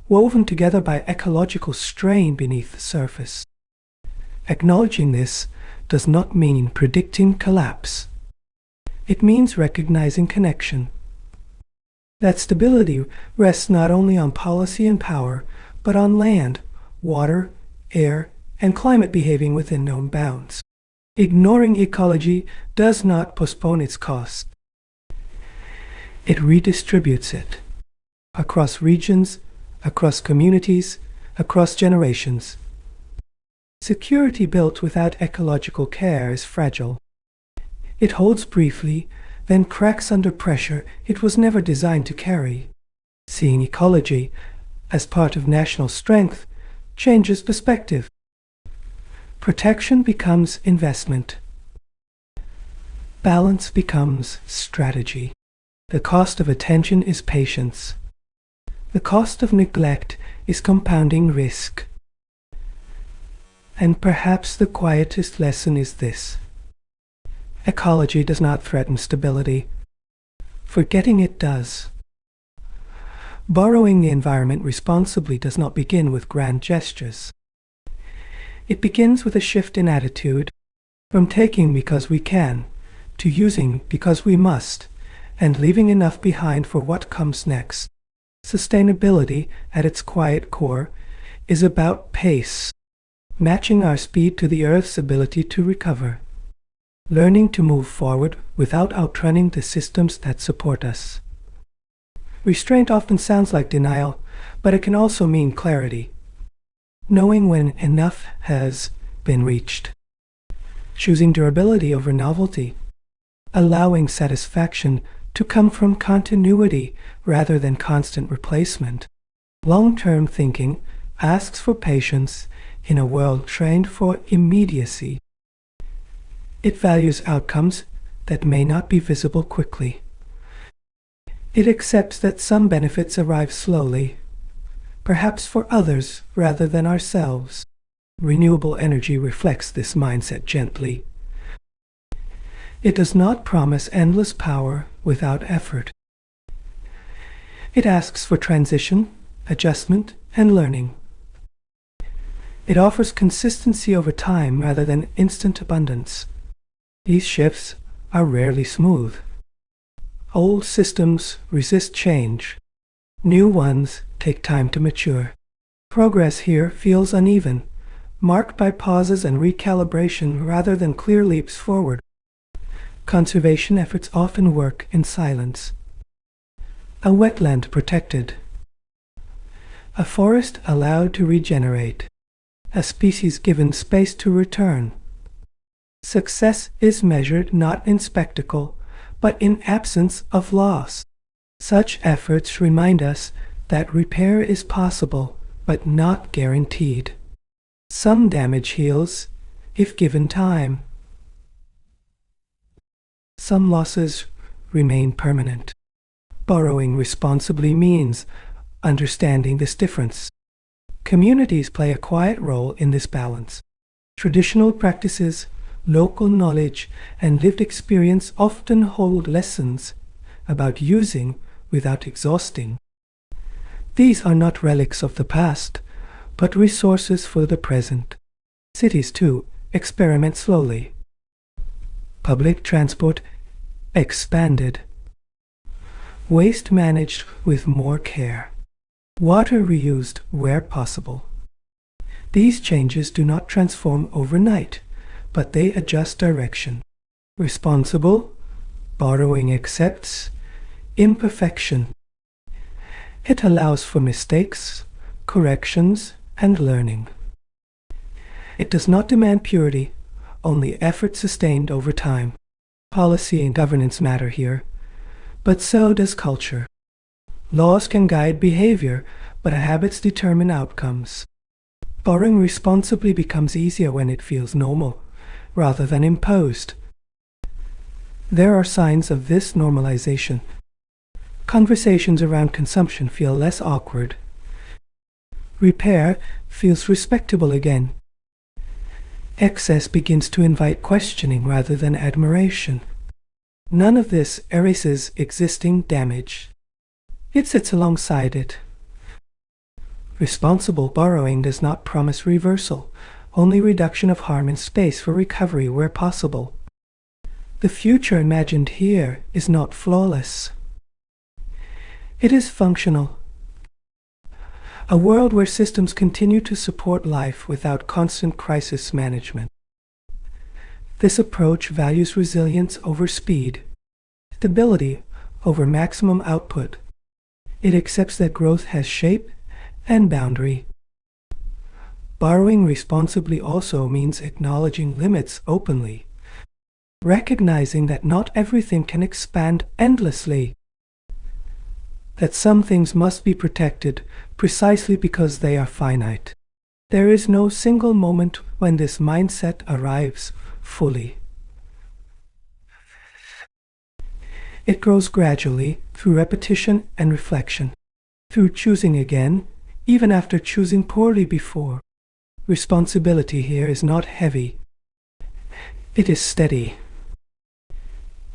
Speaker 1: woven together by ecological strain beneath the surface. Acknowledging this does not mean predicting collapse. It means recognizing connection. That stability rests not only on policy and power, but on land, water, air, and climate behaving within known bounds. Ignoring ecology does not postpone its cost. It redistributes it. Across regions, across communities, across generations. Security built without ecological care is fragile. It holds briefly, then cracks under pressure it was never designed to carry. Seeing ecology as part of national strength changes perspective. Protection becomes investment. Balance becomes strategy. The cost of attention is patience. The cost of neglect is compounding risk. And perhaps the quietest lesson is this. Ecology does not threaten stability. Forgetting it does. Borrowing the environment responsibly does not begin with grand gestures. It begins with a shift in attitude, from taking because we can, to using because we must, and leaving enough behind for what comes next. Sustainability, at its quiet core, is about pace, matching our speed to the Earth's ability to recover. Learning to move forward without outrunning the systems that support us. Restraint often sounds like denial, but it can also mean clarity. Knowing when enough has been reached. Choosing durability over novelty. Allowing satisfaction to come from continuity rather than constant replacement. Long-term thinking asks for patience in a world trained for immediacy. It values outcomes that may not be visible quickly. It accepts that some benefits arrive slowly, perhaps for others rather than ourselves. Renewable energy reflects this mindset gently. It does not promise endless power without effort. It asks for transition, adjustment, and learning. It offers consistency over time rather than instant abundance. These shifts are rarely smooth. Old systems resist change. New ones take time to mature. Progress here feels uneven, marked by pauses and recalibration rather than clear leaps forward. Conservation efforts often work in silence. A wetland protected. A forest allowed to regenerate. A species given space to return. Success is measured not in spectacle, but in absence of loss. Such efforts remind us that repair is possible, but not guaranteed. Some damage heals, if given time. Some losses remain permanent. Borrowing responsibly means understanding this difference. Communities play a quiet role in this balance. Traditional practices, local knowledge, and lived experience often hold lessons about using without exhausting. These are not relics of the past, but resources for the present. Cities, too, experiment slowly. Public transport expanded. Waste managed with more care. Water reused where possible. These changes do not transform overnight, but they adjust direction. Responsible borrowing accepts imperfection. It allows for mistakes, corrections, and learning. It does not demand purity, only effort sustained over time. Policy and governance matter here, but so does culture. Laws can guide behavior, but habits determine outcomes. Borrowing responsibly becomes easier when it feels normal, rather than imposed. There are signs of this normalization. Conversations around consumption feel less awkward. Repair feels respectable again. Excess begins to invite questioning rather than admiration. None of this erases existing damage. It sits alongside it. Responsible borrowing does not promise reversal, only reduction of harm and space for recovery where possible. The future imagined here is not flawless. It is functional. A world where systems continue to support life without constant crisis management. This approach values resilience over speed, stability over maximum output. It accepts that growth has shape and boundary. Borrowing responsibly also means acknowledging limits openly, recognizing that not everything can expand endlessly, that some things must be protected precisely because they are finite. There is no single moment when this mindset arrives fully. It grows gradually through repetition and reflection, through choosing again, even after choosing poorly before. Responsibility here is not heavy. It is steady.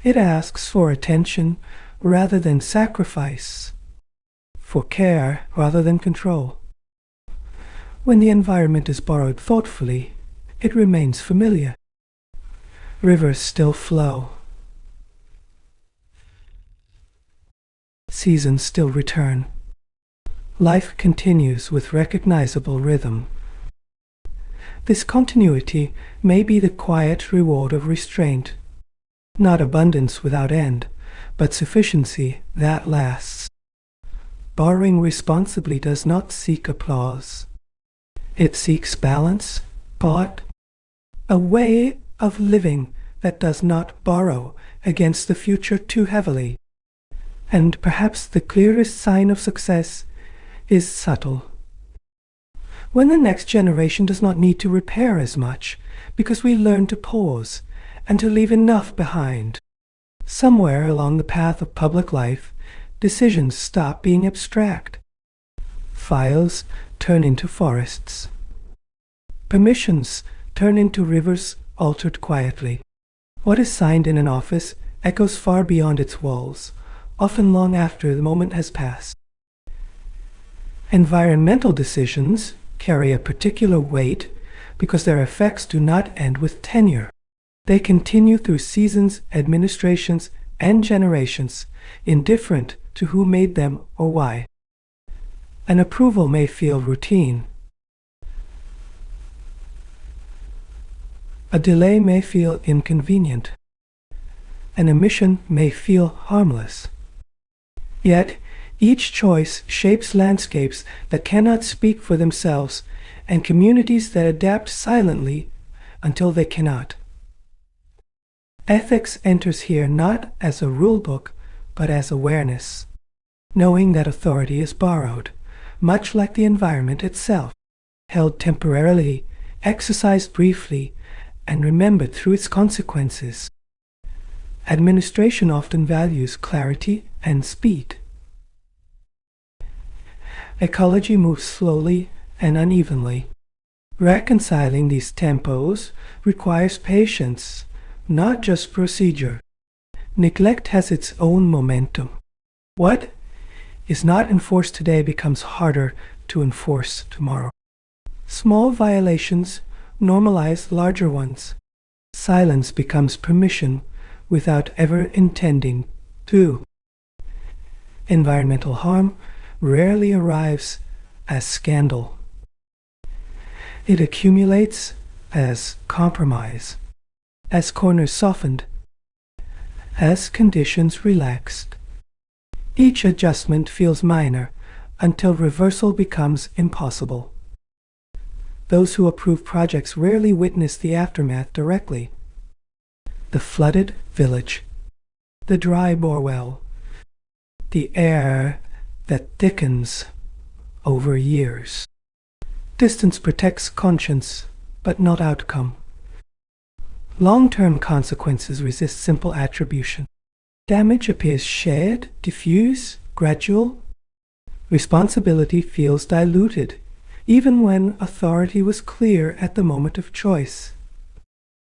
Speaker 1: It asks for attention rather than sacrifice, for care rather than control. When the environment is borrowed thoughtfully, it remains familiar. Rivers still flow. Seasons still return. Life continues with recognizable rhythm. This continuity may be the quiet reward of restraint, not abundance without end, but sufficiency that lasts. Borrowing responsibly does not seek applause. It seeks balance, thought, a way of living that does not borrow against the future too heavily. And perhaps the clearest sign of success is subtle. When the next generation does not need to repair as much, because we learn to pause and to leave enough behind. Somewhere along the path of public life, decisions stop being abstract. Files turn into forests. Permissions turn into rivers altered quietly. What is signed in an office echoes far beyond its walls, often long after the moment has passed. Environmental decisions carry a particular weight because their effects do not end with tenure. They continue through seasons, administrations, and generations, indifferent to who made them or why. An approval may feel routine. A delay may feel inconvenient. An omission may feel harmless. Yet, each choice shapes landscapes that cannot speak for themselves and communities that adapt silently until they cannot. Ethics enters here not as a rulebook, but as awareness, knowing that authority is borrowed, much like the environment itself, held temporarily, exercised briefly, and remembered through its consequences. Administration often values clarity and speed. Ecology moves slowly and unevenly. Reconciling these tempos requires patience, not just procedure. Neglect has its own momentum. What is not enforced today becomes harder to enforce tomorrow. Small violations normalize larger ones. Silence becomes permission without ever intending to. Environmental harm rarely arrives as scandal. It accumulates as compromise, as corners softened, as conditions relaxed. Each adjustment feels minor until reversal becomes impossible. Those who approve projects rarely witness the aftermath directly. The flooded village, the dry borewell, the air that thickens over years. Distance protects conscience, but not outcome. Long-term consequences resist simple attribution. Damage appears shared, diffuse, gradual. Responsibility feels diluted, even when authority was clear at the moment of choice.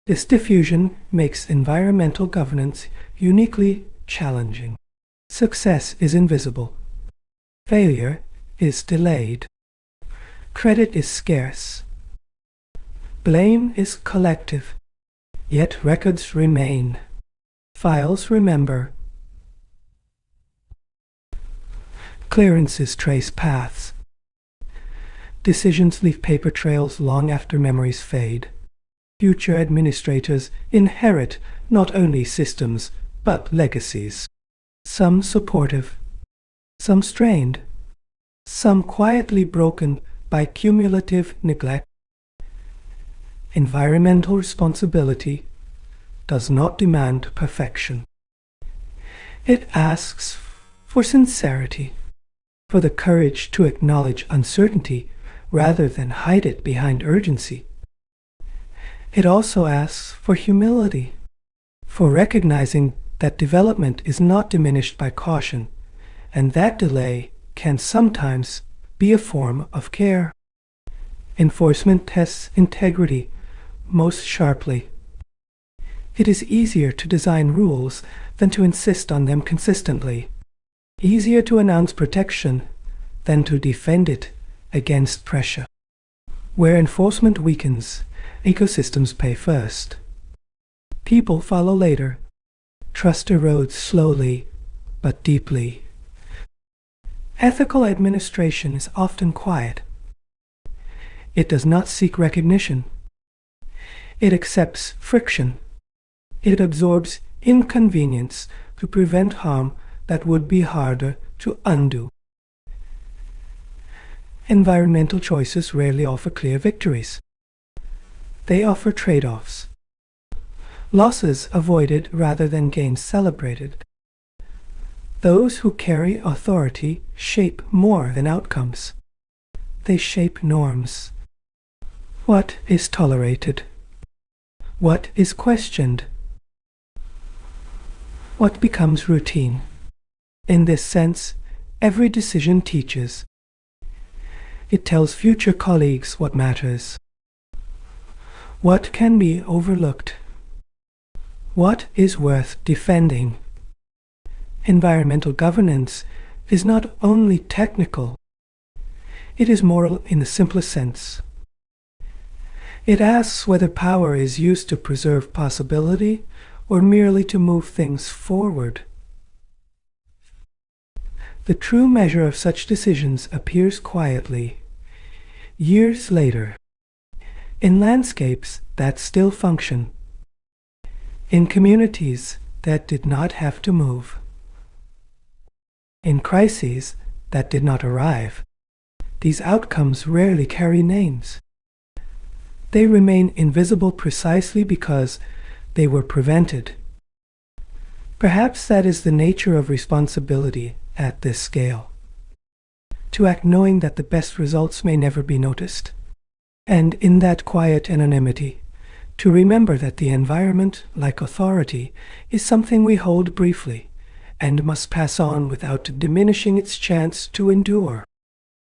Speaker 1: This diffusion makes environmental governance uniquely challenging. Success is invisible. Failure is delayed. Credit is scarce. Blame is collective. Yet records remain. Files remember. Clearances trace paths. Decisions leave paper trails long after memories fade. Future administrators inherit not only systems, but legacies. Some supportive, some strained, some quietly broken by cumulative neglect. Environmental responsibility does not demand perfection. It asks for sincerity, for the courage to acknowledge uncertainty rather than hide it behind urgency. It also asks for humility, for recognizing that development is not diminished by caution, and that delay can sometimes be a form of care. Enforcement tests integrity most sharply. It is easier to design rules than to insist on them consistently. Easier to announce protection than to defend it against pressure. Where enforcement weakens, ecosystems pay first. People follow later. Trust erodes slowly but deeply. Ethical administration is often quiet. It does not seek recognition. It accepts friction. It absorbs inconvenience to prevent harm that would be harder to undo. Environmental choices rarely offer clear victories. They offer trade-offs. Losses avoided rather than gains celebrated. Those who carry authority shape more than outcomes. They shape norms. What is tolerated? What is questioned? what becomes routine. In this sense, every decision teaches. It tells future colleagues what matters, what can be overlooked, what is worth defending. Environmental governance is not only technical, it is moral in the simplest sense. It asks whether power is used to preserve possibility or merely to move things forward. The true measure of such decisions appears quietly, years later, in landscapes that still function, in communities that did not have to move, in crises that did not arrive. These outcomes rarely carry names. They remain invisible precisely because they were prevented. Perhaps that is the nature of responsibility at this scale. To act knowing that the best results may never be noticed. And in that quiet anonymity, to remember that the environment, like authority, is something we hold briefly and must pass on without diminishing its chance to endure.